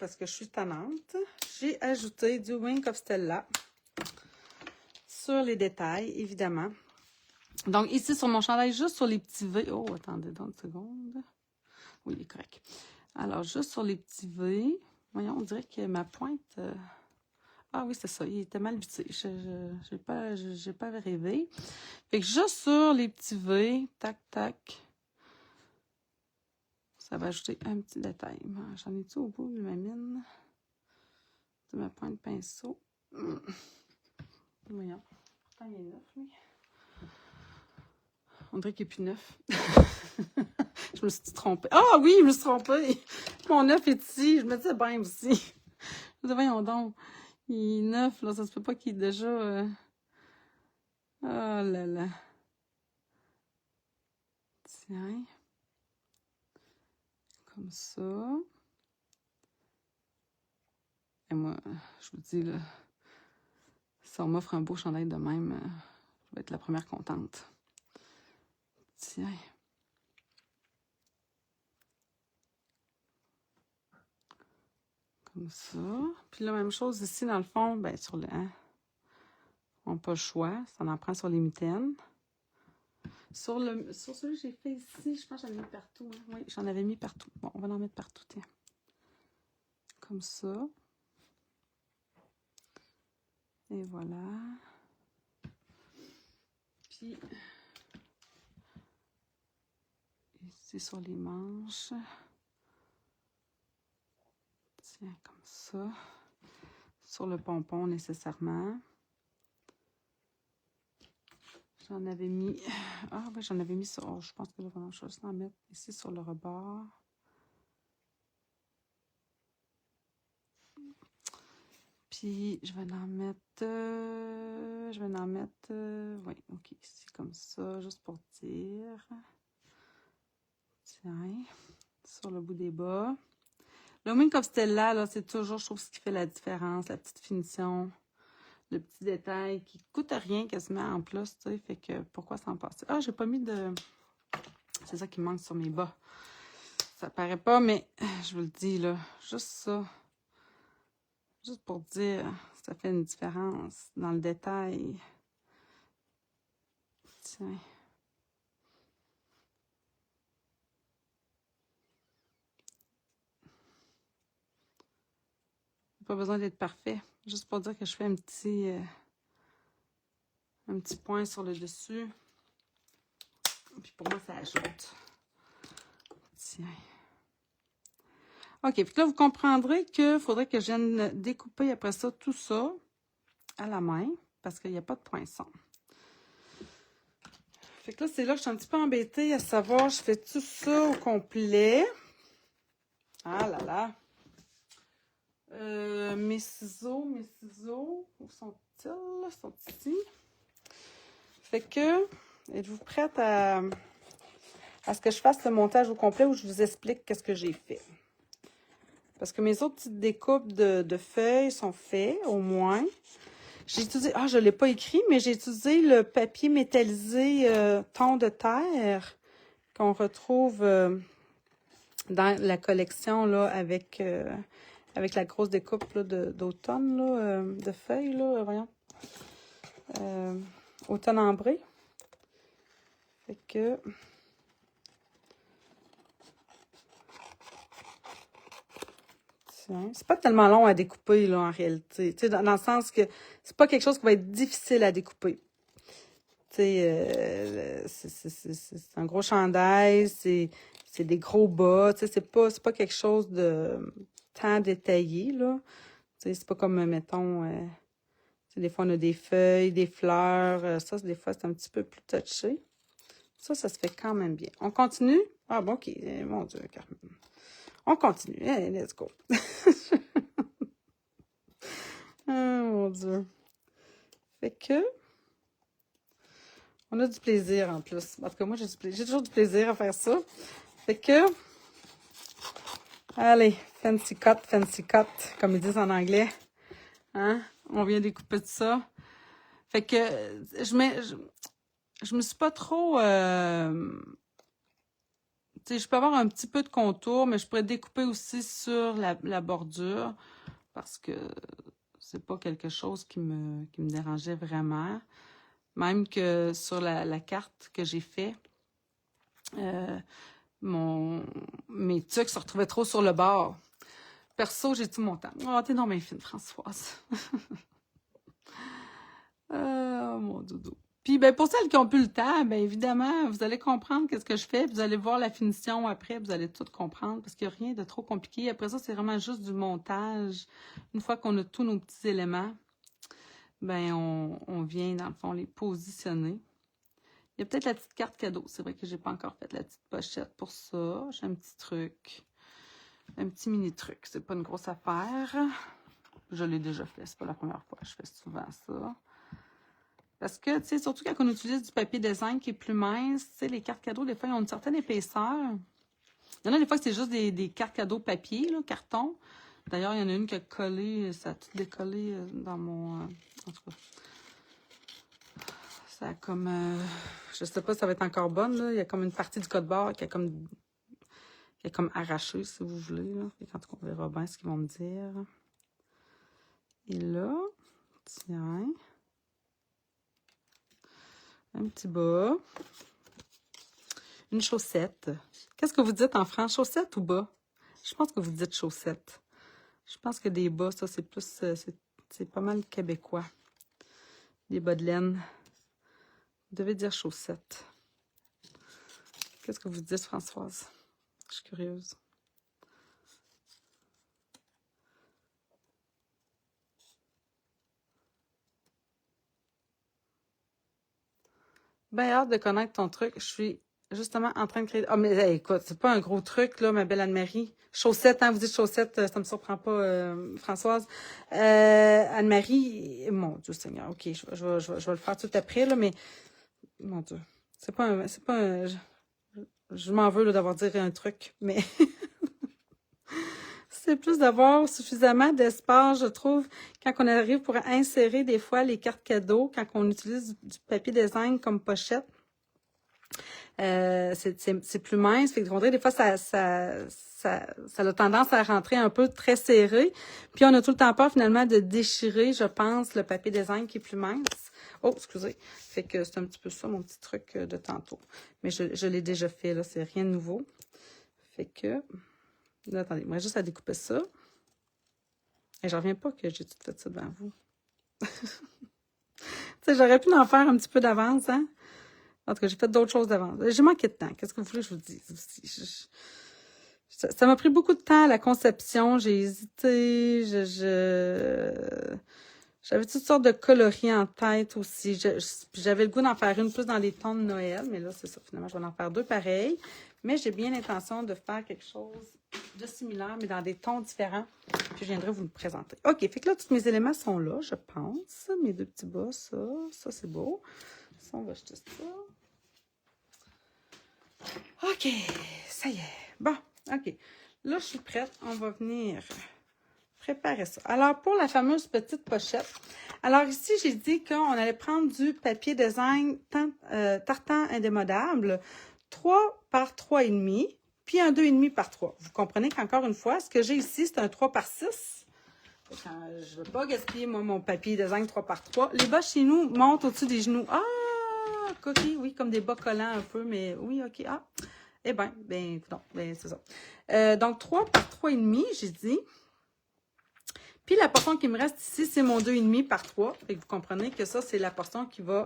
parce que je suis tannante, j'ai ajouté du Wink of Stella sur les détails, évidemment. Donc ici, sur mon chandail, juste sur les petits V. Oh, attendez donc une seconde. Oui, il est correct. Alors, juste sur les petits V. Voyons, on dirait que ma pointe... Ah oui, c'est ça, il était mal vissé. J'ai pas rêvé. Fait que juste sur les petits V, tac, tac, ça va ajouter un petit détail. J'en ai-tu au bout de ma mine? De ma pointe de pinceau. Voyons. Pourtant, il est neuf, lui. On dirait qu'il n'est plus neuf. Je me suis trompée. Ah oui, je me suis trompée. Mon neuf est ici. Je me disais bien aussi. Je me disais, voyons donc. Il est neuf, là. Ça se peut pas qu'il est déjà... Oh là là. Tiens. Comme ça. Et moi, je vous dis, là, si on m'offre un beau chandail de même, je vais être la première contente. Tiens. Comme ça. Puis la même chose ici, dans le fond, ben sur le... Hein, on n'a pas le choix. Ça en prend sur les mitaines. Sur celui que j'ai fait ici, je pense que j'en ai mis partout. Hein. Oui, j'en avais mis partout. Bon, on va en mettre partout, tiens. Comme ça. Et voilà. Puis, ici sur les manches. Tiens, comme ça. Sur le pompon, nécessairement. J'en avais mis... Ah oui, j'en avais mis sur... Oh, je pense que je vais juste en mettre ici sur le rebord. Puis, je vais en mettre... oui, OK, ici, comme ça, juste pour dire. Tiens, sur le bout des bas. Le Wink of Stella, là, c'est toujours, je trouve, ce qui fait la différence, la petite finition, le petit détail qui coûte rien quasiment en plus, tu sais, fait que pourquoi s'en passer? Ah, j'ai pas mis de... C'est ça qui manque sur mes bas. Ça paraît pas, mais je vous le dis, là, juste ça. Juste pour dire, ça fait une différence dans le détail. Tiens. Pas besoin d'être parfait. Juste pour dire que je fais un petit point sur le dessus. Puis pour moi, ça ajoute. tiens. OK, puis là, vous comprendrez qu'il faudrait que je vienne découper après ça, tout ça, à la main, parce qu'il n'y a pas de poinçon. Fait que là, c'est là que je suis un petit peu embêtée à savoir, je fais tout ça au complet. Ah là là! Mes ciseaux, où sont-ils? Ils sont ici. Fait que, êtes-vous prête à ce que je fasse le montage au complet où je vous explique qu'est-ce que j'ai fait? Parce que mes autres petites découpes de feuilles sont faites, au moins. J'ai utilisé, je ne l'ai pas écrit, mais j'ai utilisé le papier métallisé ton de terre qu'on retrouve dans la collection là, avec la grosse découpe d'automne, de feuilles, là, voyons. Automne ambré. Fait que... C'est pas tellement long à découper, là, en réalité. Tu sais, dans le sens que c'est pas quelque chose qui va être difficile à découper. Tu sais, c'est un gros chandail, c'est des gros bas, tu sais, c'est pas quelque chose de tant détaillé, là. Tu sais, c'est pas comme, mettons, des fois, on a des feuilles, des fleurs, ça, des fois, c'est un petit peu plus touché. Ça se fait quand même bien. On continue? Ah, bon, OK. Mon Dieu, Carmen. On continue. Hey, let's go. Oh, mon Dieu. Fait que... On a du plaisir, en plus. En tout cas, moi, j'ai toujours du plaisir à faire ça. Fait que... Allez, fancy cut, comme ils disent en anglais. Hein? On vient découper tout ça. Fait que je me suis pas trop... Tu sais, je peux avoir un petit peu de contour, mais je pourrais découper aussi sur la bordure parce que c'est pas quelque chose qui me dérangeait vraiment. Même que sur la carte que j'ai fait, mes tucs se retrouvaient trop sur le bord. Perso, j'ai tout mon temps. Oh, t'es non bien fine, Françoise. Oh, mon doudou. Puis, ben, pour celles qui ont plus le temps, ben, évidemment, vous allez comprendre qu'est-ce que je fais. Vous allez voir la finition après, vous allez tout comprendre parce qu'il n'y a rien de trop compliqué. Après ça, c'est vraiment juste du montage. Une fois qu'on a tous nos petits éléments, ben, on vient, dans le fond, les positionner. Il y a peut-être la petite carte cadeau. C'est vrai que j'ai pas encore fait la petite pochette pour ça. J'ai un petit truc. Un petit mini truc. C'est pas une grosse affaire. Je l'ai déjà fait. C'est pas la première fois. Je fais souvent ça. Parce que, tu sais, surtout quand on utilise du papier design qui est plus mince, tu sais, les cartes cadeaux, des fois, ils ont une certaine épaisseur. Il y en a des fois que c'est juste des cartes cadeaux papier, là, carton. D'ailleurs, il y en a une qui a collé, ça a tout décollé dans mon... en tout cas, ça a comme... je sais pas si ça va être encore bonne, là. Il y a comme une partie du code barre qui est comme arraché, si vous voulez, là. Et quand on verra bien ce qu'ils vont me dire. Et là, tiens... Un petit bas. Une chaussette. Qu'est-ce que vous dites en France? Chaussette ou bas? Je pense que vous dites chaussette. Je pense que des bas, ça, c'est plus... c'est pas mal québécois. Des bas de laine. Vous devez dire chaussette. Qu'est-ce que vous dites, Françoise? Je suis curieuse. Ben hâte de connaître ton truc. Je suis justement en train de créer... Ah, mais hey, écoute, c'est pas un gros truc, là, ma belle Anne-Marie. Chaussette, hein, vous dites chaussette, ça me surprend pas, Françoise. Anne-Marie, mon Dieu Seigneur, OK, je vais le faire tout après, là, mais... Mon Dieu, c'est pas un... Je m'en veux, là, d'avoir dit un truc, mais... C'est plus d'avoir suffisamment d'espace, je trouve, quand on arrive pour insérer des fois les cartes cadeaux, quand on utilise du papier design comme pochette. C'est plus mince, fait que des fois, ça a tendance à rentrer un peu très serré. Puis on a tout le temps peur finalement de déchirer, je pense, le papier design qui est plus mince. Oh, excusez. Fait que c'est un petit peu ça, mon petit truc de tantôt. Mais je l'ai déjà fait, là, c'est rien de nouveau. Fait que... Là, attendez, moi, juste à découper ça. Et je reviens pas que j'ai tout fait ça devant vous. Tu sais, j'aurais pu en faire un petit peu d'avance, hein? En tout cas, j'ai fait d'autres choses d'avance. J'ai manqué de temps. Qu'est-ce que vous voulez que je vous dise aussi? Ça m'a pris beaucoup de temps, la conception. J'ai hésité. J'avais toutes sortes de coloris en tête aussi. J'avais le goût d'en faire une plus dans les tons de Noël, mais là, c'est ça. Finalement, je vais en faire deux pareils. Mais j'ai bien l'intention de faire quelque chose de similaire, mais dans des tons différents. Puis je viendrai vous le présenter. OK, fait que là, tous mes éléments sont là, je pense. Mes deux petits bas, ça c'est beau. Ça, on va jeter ça. OK, ça y est. Bon, OK. Là, je suis prête. On va venir préparer ça. Alors, pour la fameuse petite pochette, alors ici, j'ai dit qu'on allait prendre du papier design tartan indémodable, 3 par 3,5, puis un 2,5 par 3. Vous comprenez qu'encore une fois, ce que j'ai ici, c'est un 3 par 6. Je ne veux pas gaspiller, moi, mon papier design 3 par 3. Les bas chez nous montent au-dessus des genoux. Ah, coquille, oui, comme des bas collants un peu, mais oui, OK. Ah, eh bien, non, c'est ça. Donc, 3 par 3,5, j'ai dit. Puis la portion qui me reste ici, c'est mon 2,5 par 3. Fait que vous comprenez que ça, c'est la portion qui va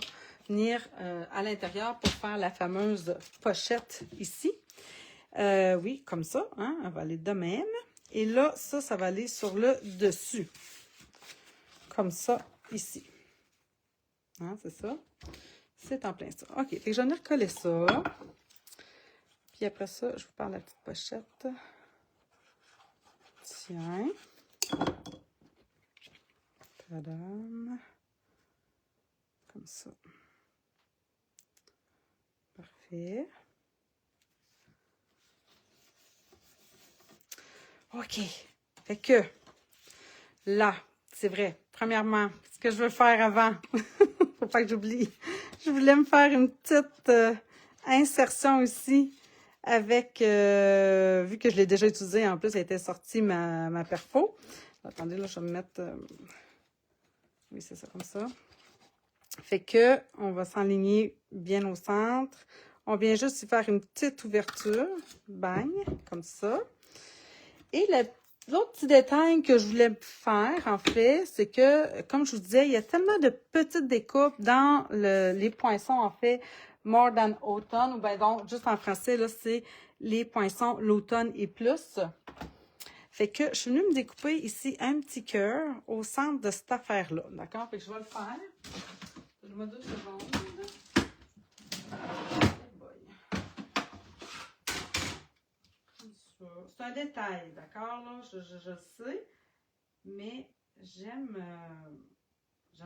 venir à l'intérieur pour faire la fameuse pochette ici. Oui, comme ça, hein, elle va aller de même. Et là, ça va aller sur le dessus. Comme ça, ici. Hein, c'est ça. C'est en plein ça. OK, fait que je vais venir coller ça. Puis après ça, je vous parle de la petite pochette. Tiens. Tadam. Comme ça. Parfait. OK. Fait que, là, c'est vrai. Premièrement, ce que je veux faire avant, faut pas que j'oublie. Je voulais me faire une petite insertion ici avec, vu que je l'ai déjà utilisée, en plus, elle était sortie ma perfo. Attendez, là, je vais me mettre... oui, c'est ça, comme ça. Fait que, on va s'enligner bien au centre. On vient juste y faire une petite ouverture. Bang, comme ça. Et l'autre petit détail que je voulais faire, en fait, c'est que, comme je vous disais, il y a tellement de petites découpes dans les poinçons, en fait, More Than Autumn, ou bien donc, juste en français, là, c'est les poinçons l'automne et plus. Fait que je suis venue me découper ici un petit cœur au centre de cette affaire-là, d'accord? Fait que je vais le faire. Donne-moi 2 secondes. C'est un détail, d'accord? Là, je sais, mais j'aime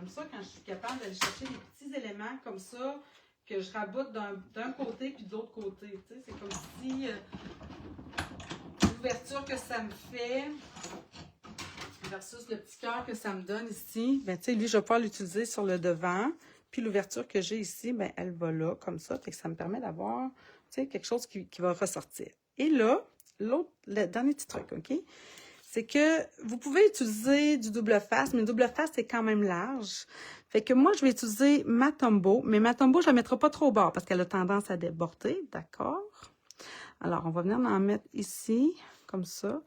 ça quand je suis capable d'aller chercher des petits éléments comme ça, que je raboute d'un côté puis de l'autre côté. Tu sais, c'est comme si l'ouverture que ça me fait versus le petit cœur que ça me donne ici, ben tu sais, lui, je vais pouvoir l'utiliser sur le devant. Puis l'ouverture que j'ai ici, ben elle va là, comme ça. Fait que ça me permet d'avoir, tu sais, quelque chose qui va ressortir. Et là, le dernier petit truc, OK? C'est que vous pouvez utiliser du double face, mais le double face, c'est quand même large. Fait que moi, je vais utiliser ma Tombow, mais ma Tombow, je ne la mettrai pas trop au bord parce qu'elle a tendance à déborder, d'accord? Alors, on va venir en mettre ici, comme ça.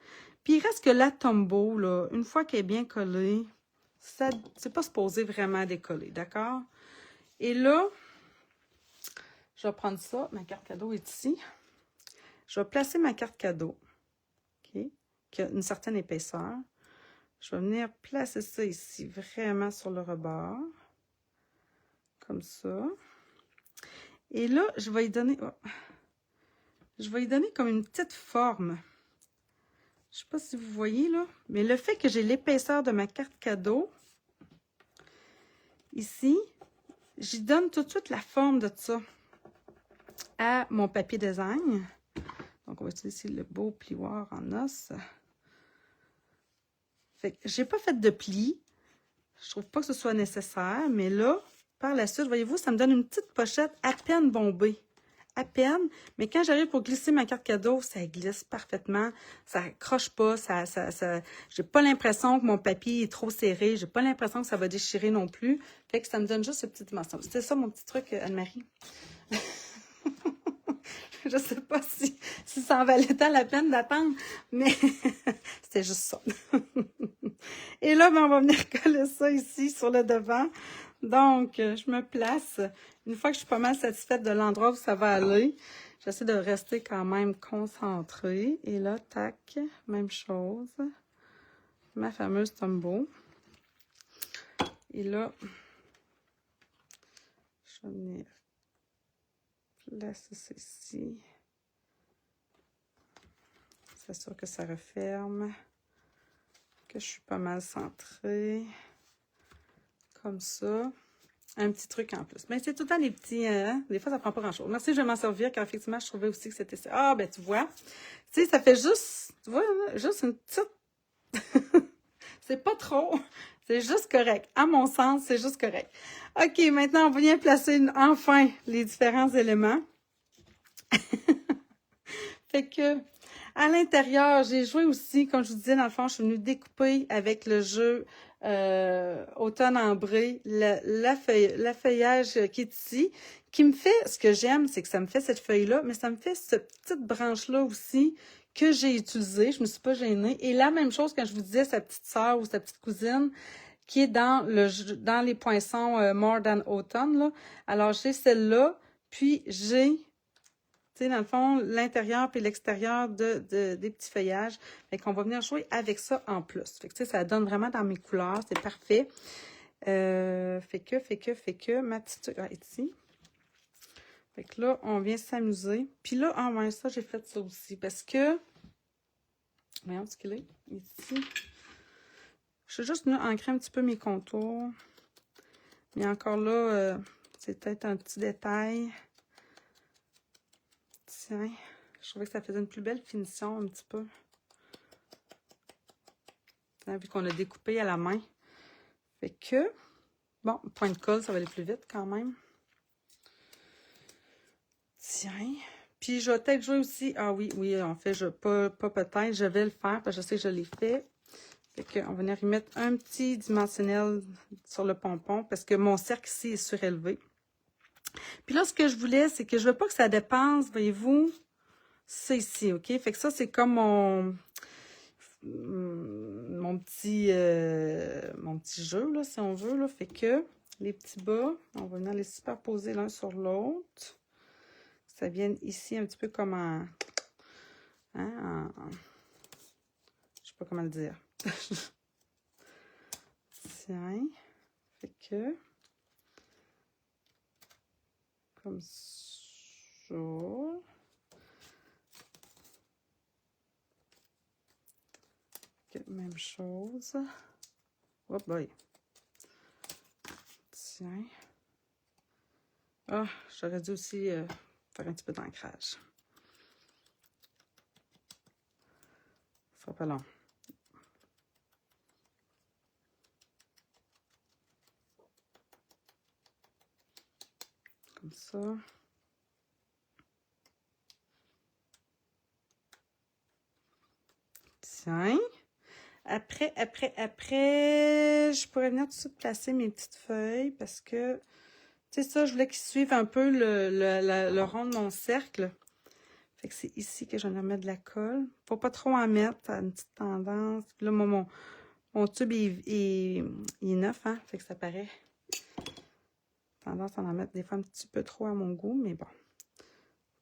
Puis, il reste que la Tombow, là, une fois qu'elle est bien collée, c'est pas supposé vraiment décoller, d'accord? Et là, je vais prendre ça, ma carte cadeau est ici. Je vais placer ma carte cadeau, OK, qui a une certaine épaisseur. Je vais venir placer ça ici, vraiment sur le rebord, comme ça. Et là, je vais y donner comme une petite forme. Je ne sais pas si vous voyez, là, mais le fait que j'ai l'épaisseur de ma carte cadeau, ici, j'y donne tout de suite la forme de ça à mon papier design. Donc, on va utiliser le beau plioir en os. Fait que j'ai pas fait de pli. Je trouve pas que ce soit nécessaire, mais là, par la suite, voyez-vous, ça me donne une petite pochette à peine bombée. À peine, mais quand j'arrive pour glisser ma carte cadeau, ça glisse parfaitement, ça accroche pas, j'ai pas l'impression que mon papier est trop serré, j'ai pas l'impression que ça va déchirer non plus, fait que ça me donne juste cette petite dimension. C'était ça mon petit truc, Anne-Marie. Je sais pas si ça en valait tant la peine d'attendre, mais c'était juste ça. Et là, ben, on va venir coller ça ici sur le devant. Donc, je me place. Une fois que je suis pas mal satisfaite de l'endroit où ça va aller, J'essaie de rester quand même concentrée. Et là, tac, même chose. Ma fameuse Tombow. Et là, je vais venir placer ça ici. C'est sûr que ça referme. Que je suis pas mal centrée. Comme ça. Un petit truc en plus. Mais c'est tout le temps des petits... des fois, ça prend pas grand-chose. Merci, je vais m'en servir, car effectivement, je trouvais aussi que c'était ça. Ah, ben tu vois. Tu sais, ça fait juste... Tu vois, juste une petite... c'est pas trop. C'est juste correct. À mon sens, c'est juste correct. OK, maintenant, on vient placer enfin les différents éléments. Fait que... À l'intérieur, j'ai joué aussi, comme je vous disais, dans le fond, je suis venue découper avec le jeu automne ambré, feuillage qui est ici, qui me fait, ce que j'aime, c'est que ça me fait cette feuille-là, mais ça me fait cette petite branche-là aussi que j'ai utilisée, je me suis pas gênée. Et la même chose quand je vous disais sa petite sœur ou sa petite cousine, qui est dans les poinçons More Than Autumn, là. Alors, j'ai celle-là, puis j'ai... Tu sais, dans le fond, l'intérieur puis l'extérieur des petits feuillages. Fait qu'on va venir jouer avec ça en plus. Fait que, tu sais, ça donne vraiment dans mes couleurs. C'est parfait. Fait que, ma petite... Ah, ici. Fait que là, on vient s'amuser. Puis là, en moins ça, j'ai fait ça aussi. Parce que... Voyons ce qu'il est. Ici. Je suis juste venue ancrer un petit peu mes contours. Mais encore là, c'est peut-être un petit détail. Tiens, je trouvais que ça faisait une plus belle finition un petit peu. Tiens, vu qu'on l'a découpé à la main. Fait que, bon, point de colle, ça va aller plus vite quand même. Tiens. Puis je vais peut-être jouer aussi. Ah oui, en fait, pas peut-être, je vais le faire parce que je sais que je l'ai fait. Fait qu'on va venir y mettre un petit dimensionnel sur le pompon parce que mon cercle ici est surélevé. Puis là, ce que je voulais, c'est que je veux pas que ça dépense, voyez-vous, c'est ici, OK? Fait que ça, c'est comme mon petit jeu, là, si on veut, là. Fait que les petits bas, on va venir les superposer l'un sur l'autre. Ça vient ici un petit peu comme en... Hein, je sais pas comment le dire. Tiens. Fait que... Comme ça. Okay, même chose. Oh boy. Tiens. Ah, j'aurais dû aussi faire un petit peu d'ancrage. Ça sera pas long. Comme ça. Tiens. Après, je pourrais venir tout de suite placer mes petites feuilles parce que, tu sais ça, je voulais qu'ils suivent un peu le rond de mon cercle. Fait que c'est ici que je vais mettre de la colle. Faut pas trop en mettre, ça a une petite tendance. Puis là, mon tube est neuf, hein, fait que ça paraît. Tendance à en mettre des fois un petit peu trop à mon goût, mais bon.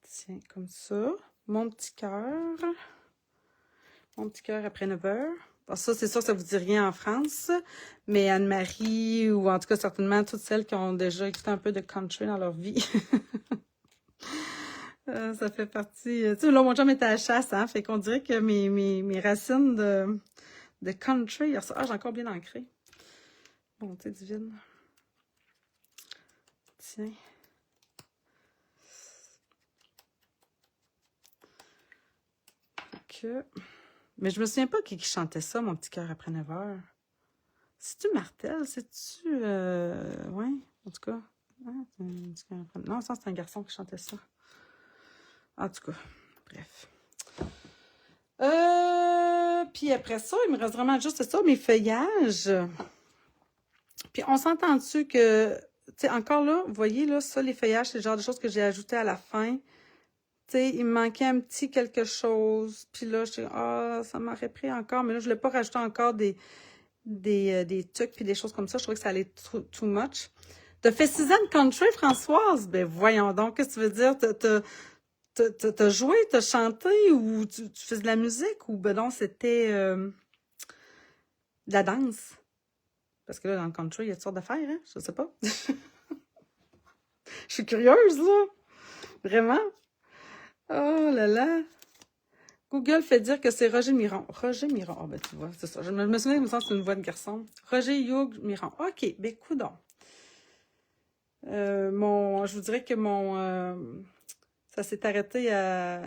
Tiens, comme ça. Mon petit cœur. Mon petit cœur après 9 heures. Bon, ça, c'est sûr, ça vous dit rien en France, mais Anne-Marie, ou en tout cas, certainement, toutes celles qui ont déjà écouté un peu de country dans leur vie. Ça fait partie... tu sais, là, mon chum était à la chasse, hein, fait qu'on dirait que mes racines de country... Ah, j'ai encore bien ancré. Bonté divine. Tiens. Fait que... Mais je me souviens pas qui chantait ça, mon petit cœur après 9 heures. C'est-tu Martel? C'est-tu... Ouais, en tout cas. Non, ça, c'est un garçon qui chantait ça. En tout cas, bref. Puis après ça, il me reste vraiment juste ça, mes feuillages. Puis on s'entend dessus que... Tu sais, encore là, vous voyez, là, ça, les feuillages, c'est le genre de choses que j'ai ajouté à la fin. Tu sais, il me manquait un petit quelque chose. Puis là, je dis, ça m'aurait pris encore. Mais là, je voulais pas rajouter encore des trucs puis des choses comme ça. Je trouvais que ça allait too much. T'as fait 6 ans de country, Françoise? Ben voyons donc, qu'est-ce que tu veux dire? T'as joué, t'as chanté ou tu fais de la musique ou ben non, c'était de la danse? Parce que là, dans le country, il y a toutes sortes d'affaires, hein? Je sais pas. Je suis curieuse, là. Vraiment. Oh là là. Google fait dire que c'est Roger Miron. Roger Miron. Ah, ben, tu vois, c'est ça. Je me souviens, il me semble que c'est une voix de garçon. Roger Hugh Miron. OK, ben, coudonc. Je vous dirais que ça s'est arrêté à...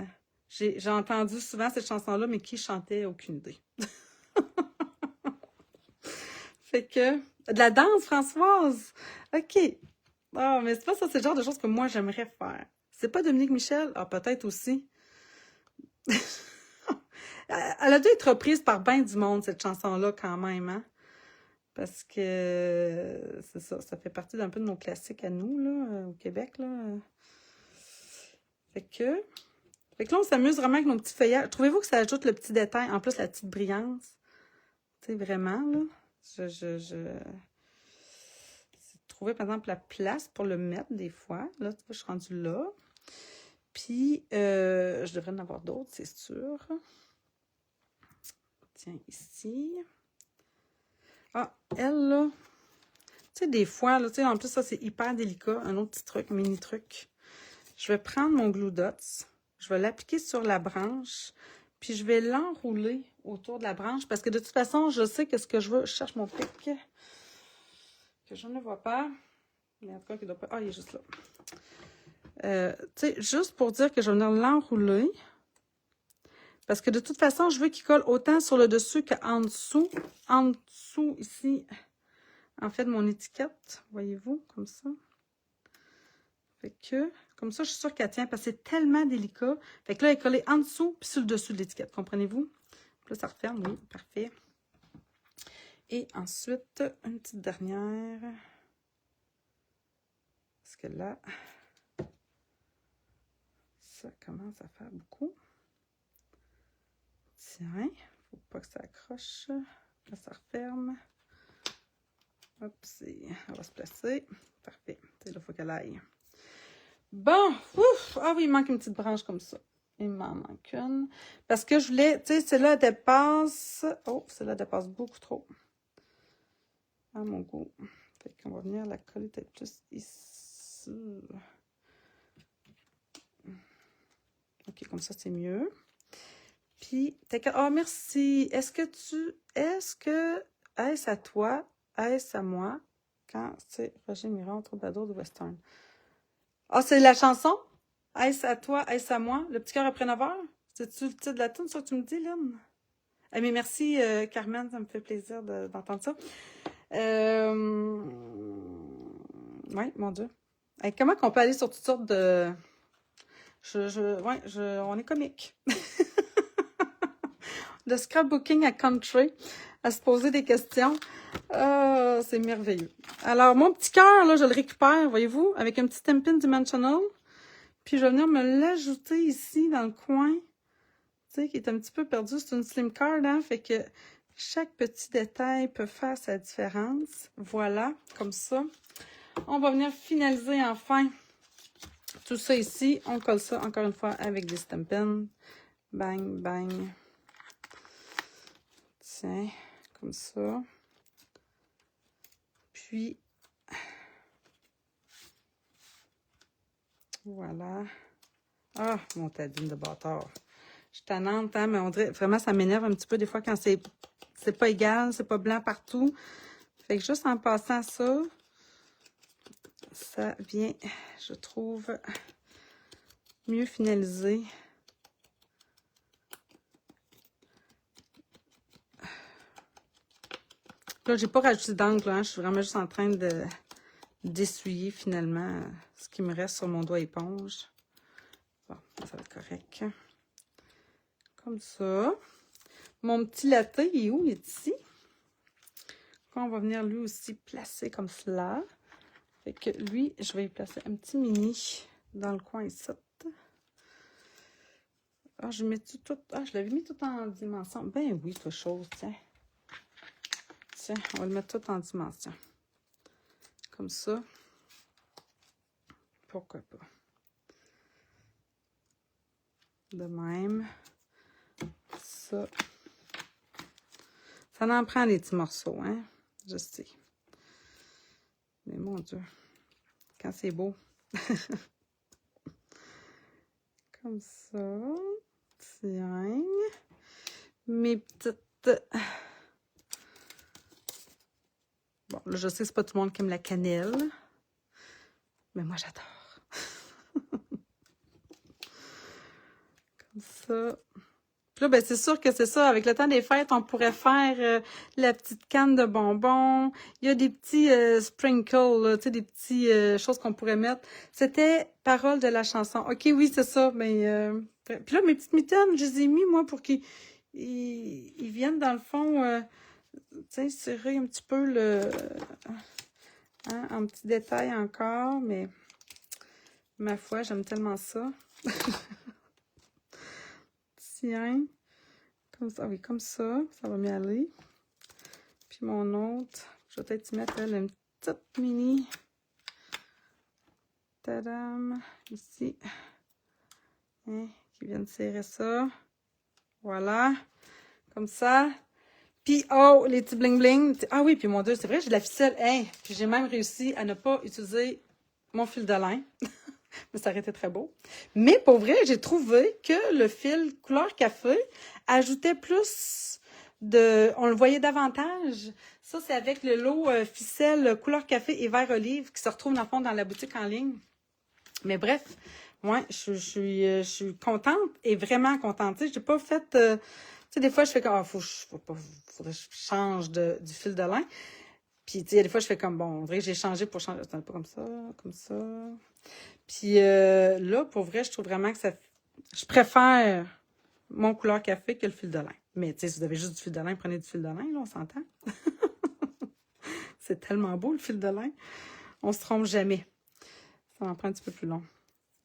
J'ai entendu souvent cette chanson-là, mais qui chantait, aucune idée. Fait que... De la danse, Françoise! OK. Ah, mais c'est pas ça, c'est le genre de choses que moi, j'aimerais faire. C'est pas Dominique Michel? Ah, peut-être aussi. Elle a dû être reprise par ben du monde, cette chanson-là, quand même, hein? Parce que c'est ça, ça fait partie d'un peu de nos classiques à nous, là, au Québec, là. Fait que là, on s'amuse vraiment avec nos petits feuillages. Trouvez-vous que ça ajoute le petit détail, en plus la petite brillance? Tu sais, vraiment, là. Trouver, par exemple, la place pour le mettre, des fois. Là, tu vois, je suis rendue là. Puis, je devrais en avoir d'autres, c'est sûr. Tiens, ici. Ah, elle, là. Tu sais, des fois, là, tu sais, en plus, ça, c'est hyper délicat. Un autre petit truc, mini truc. Je vais prendre mon glue dots. Je vais l'appliquer sur la branche. Puis, je vais l'enrouler autour de la branche. Parce que de toute façon, je sais que ce que je veux... Je cherche mon pic. Que je ne vois pas. Mais en tout cas, il doit pas... Ah, il est juste là. Tu sais, juste pour dire que je vais venir l'enrouler. Parce que de toute façon, je veux qu'il colle autant sur le dessus qu'en dessous. En dessous, ici, en fait, mon étiquette. Voyez-vous, comme ça. Fait que, comme ça, je suis sûre qu'elle tient parce que c'est tellement délicat. Fait que là, elle est collée en dessous puis sur le dessus de l'étiquette. Comprenez-vous? Là, ça referme, oui, parfait. Et ensuite, une petite dernière. Parce que là, ça commence à faire beaucoup. Tiens, faut pas que ça accroche. Là, ça referme. Hop, on va se placer. Parfait. Là, il faut qu'elle aille. Bon, ouf! Ah oui, il manque une petite branche comme ça. Il m'en manque une. Parce que je voulais, tu sais, celle-là dépasse. Oh, celle-là dépasse beaucoup trop. À mon goût. Fait qu'on va venir la coller peut-être plus ici. OK, comme ça, c'est mieux. Puis, oh, merci. Est-ce à toi, est-ce à moi, quand c'est Roger Miron, troubadour de Western? Ah, c'est la chanson? Est-ce à toi, est-ce à moi? Le petit cœur après 9 heures? C'est-tu le titre de la tune, ça que tu me dis, Lynn? Ah, mais merci, Carmen, ça me fait plaisir d'entendre ça. Oui, mon Dieu. Hey, comment qu'on peut aller sur toutes sortes de... on est comique. De scrapbooking à country, à se poser des questions. C'est merveilleux. Alors, mon petit cœur, là, je le récupère, voyez-vous, avec un petit Stampin' Dimensional. Puis, je vais venir me l'ajouter ici, dans le coin. Tu sais, qui est un petit peu perdu. C'est une slim card, hein? Fait que chaque petit détail peut faire sa différence. Voilà, comme ça. On va venir finaliser enfin tout ça ici. On colle ça, encore une fois, avec des Stampin'. Bang, bang. Tiens, comme ça. Puis, voilà. Ah, mon tadine de bâtard. Je suis tannante, hein, mais on dirait, vraiment, ça m'énerve un petit peu des fois quand c'est pas égal, c'est pas blanc partout. Fait que juste en passant ça, ça vient, je trouve, mieux finaliser. Là, j'ai pas rajouté d'encre, hein, je suis vraiment juste en train d'essuyer finalement ce qui me reste sur mon doigt éponge. Bon, ça va être correct. Comme ça. Mon petit latte, il est où? Il est ici. On va venir lui aussi placer comme cela. Fait que lui, je vais y placer un petit mini dans le coin ici. Ah, je l'avais mis tout en dimension. Ben oui, toute chose, tiens. Tiens, on va le mettre tout en dimension. Comme ça. Pourquoi pas. De même. Ça. Ça en prend des petits morceaux, hein? Je sais. Mais mon Dieu. Quand c'est beau. Comme ça. Tiens. Mes petites... Bon, là, je sais que c'est pas tout le monde qui aime la cannelle. Mais moi, j'adore. Comme ça. Puis là, ben, c'est sûr que c'est ça. Avec le temps des fêtes, on pourrait faire la petite canne de bonbons. Il y a des petits sprinkles, là, tu sais, des petits choses qu'on pourrait mettre. C'était parole de la chanson. OK, oui, c'est ça. Mais puis là, mes petites mitaines, je les ai mis, moi, pour qu'ils ils viennent, dans le fond, tu sais, serrer un petit peu le... Hein, en petit détail encore, mais ma foi, j'aime tellement ça. Tiens, comme ça, oui, comme ça va m'y aller. Puis mon autre, je vais peut-être y mettre elle, une petite mini. Tadam, ici. Hein, qui viennent serrer ça. Voilà, comme ça. Puis, oh, les petits bling-bling. Ah oui, puis mon Dieu, c'est vrai, j'ai de la ficelle. Hein, puis j'ai même réussi à ne pas utiliser mon fil de lin. Mais ça aurait été très beau. Mais pour vrai, j'ai trouvé que le fil couleur café ajoutait plus de... On le voyait davantage. Ça, c'est avec le lot ficelle couleur café et vert olive qui se retrouve dans le fond dans la boutique en ligne. Mais bref, ouais, je suis contente et vraiment contente. Tu sais, j'ai pas fait... tu sais, des fois, je fais comme... faudrait que je change du fil de lin. Puis, tu sais, des fois, je fais comme... Bon, on dirait que j'ai changé pour changer... Attends, pas comme ça, comme ça... Puis là, pour vrai, je trouve vraiment que ça... Je préfère mon couleur café que le fil de lin. Mais tu sais, si vous avez juste du fil de lin, prenez du fil de lin, là, on s'entend. C'est tellement beau, le fil de lin. On se trompe jamais. Ça en prend un petit peu plus long.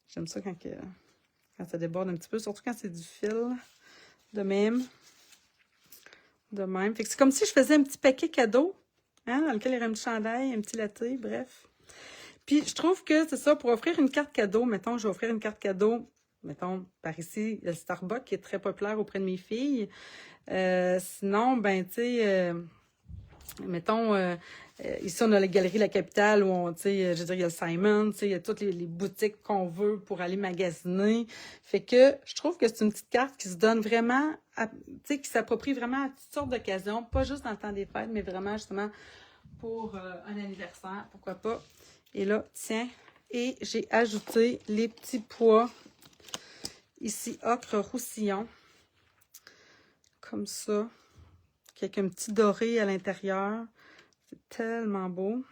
J'aime ça quand ça déborde un petit peu, surtout quand c'est du fil. De même. De même. Fait que c'est comme si je faisais un petit paquet cadeau, hein, dans lequel il y aurait un petit chandail, un petit latte, bref. Puis, je trouve que c'est ça, pour offrir une carte cadeau, mettons, je vais offrir une carte cadeau, mettons, par ici, il y a le Starbucks qui est très populaire auprès de mes filles. Sinon, ben, tu sais, mettons, ici, on a la Galerie La Capitale où on, tu sais, je veux dire, il y a le Simon, tu sais, il y a toutes les boutiques qu'on veut pour aller magasiner. Fait que je trouve que c'est une petite carte qui se donne vraiment, tu sais, qui s'approprie vraiment à toutes sortes d'occasions, pas juste dans le temps des fêtes, mais vraiment, justement, pour un anniversaire, pourquoi pas. Et là, tiens, et j'ai ajouté les petits pois, ici, ocre roussillon, comme ça, avec un petit doré à l'intérieur. C'est tellement beau.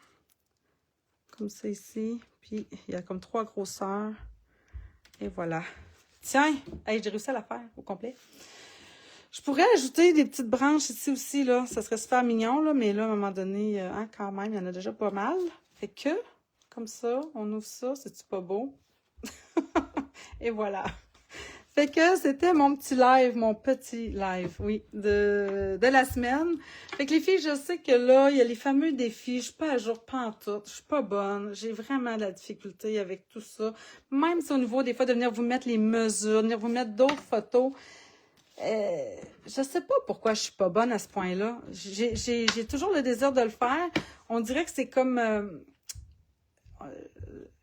Comme ça ici, puis il y a comme 3 grosseurs. Et voilà. Tiens, hey, j'ai réussi à la faire au complet. Je pourrais ajouter des petites branches ici aussi, là. Ça serait super mignon, là, mais là, à un moment donné, hein, quand même, il y en a déjà pas mal. Fait que... Comme ça, on ouvre ça, c'est-tu pas beau? Et voilà. Fait que c'était mon petit live, oui, de la semaine. Fait que les filles, je sais que là, il y a les fameux défis. Je suis pas à jour pantoute, je suis pas bonne. J'ai vraiment de la difficulté avec tout ça. Même si au niveau des fois de venir vous mettre les mesures, venir vous mettre d'autres photos. Je sais pas pourquoi je suis pas bonne à ce point-là. J'ai toujours le désir de le faire. On dirait que c'est comme...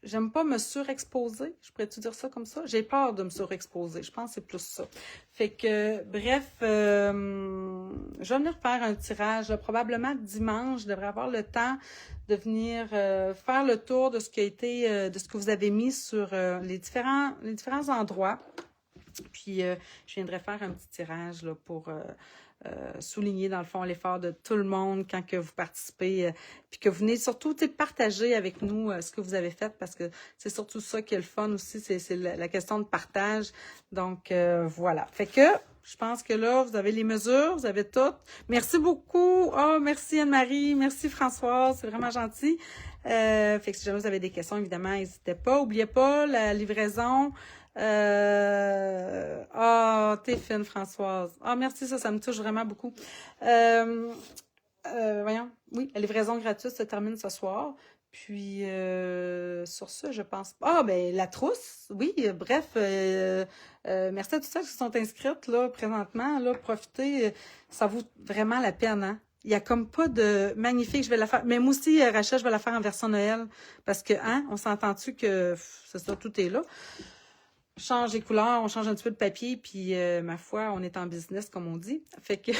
j'aime pas me surexposer. Je pourrais-tu dire ça comme ça? J'ai peur de me surexposer. Je pense que c'est plus ça. Fait que, bref, je vais venir faire un tirage. Là, probablement dimanche, je devrais avoir le temps de venir faire le tour de ce qui a été, de ce que vous avez mis sur les différents endroits. Puis, je viendrai faire un petit tirage là, pour... souligner dans le fond l'effort de tout le monde quand que vous participez, puis que vous venez surtout partager avec nous ce que vous avez fait, parce que c'est surtout ça qui est le fun aussi, c'est la question de partage. Donc voilà. Fait que je pense que là, vous avez les mesures, vous avez tout. Merci beaucoup. Oh, merci Anne-Marie, merci Françoise, c'est vraiment gentil. Fait que si jamais vous avez des questions, évidemment, n'hésitez pas. N'oubliez pas la livraison. T'es fine, Françoise. Merci, ça me touche vraiment beaucoup. Voyons, oui, la livraison gratuite se termine ce soir. Puis, sur ça, je pense... Ah, ben, la trousse, oui, bref, merci à toutes celles qui sont inscrites, là, présentement, là, profitez, ça vaut vraiment la peine, hein. Il y a comme pas de magnifique, je vais la faire. Mais moi aussi, Rachel, je vais la faire en version Noël. Parce que, hein, on s'entend-tu que c'est ça, tout est là. On change les couleurs, on change un petit peu de papier, puis ma foi, on est en business, comme on dit. Fait que,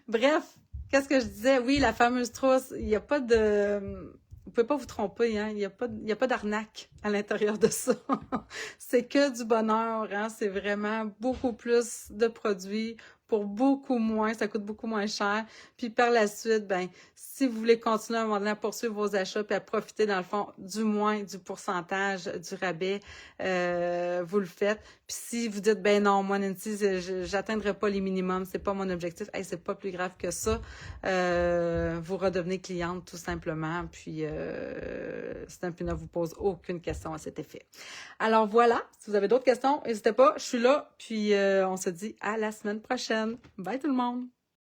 bref, qu'est-ce que je disais? Oui, la fameuse trousse, il n'y a pas de... Vous pouvez pas vous tromper, hein? Il y a pas d'arnaque à l'intérieur de ça. C'est que du bonheur, hein? C'est vraiment beaucoup plus de produits pour beaucoup moins, ça coûte beaucoup moins cher. Puis par la suite, ben, si vous voulez continuer à un moment donné à poursuivre vos achats puis à profiter, dans le fond, du moins du pourcentage du rabais, vous le faites. Puis si vous dites, ben non, moi, Nancy, j'atteindrai pas les minimums, c'est pas mon objectif, hey, c'est pas plus grave que ça. Vous redevenez cliente tout simplement. Puis Stampin' Up! Vous pose aucune question à cet effet. Alors voilà, si vous avez d'autres questions, n'hésitez pas, je suis là. Puis on se dit à la semaine prochaine. Bye tout le monde!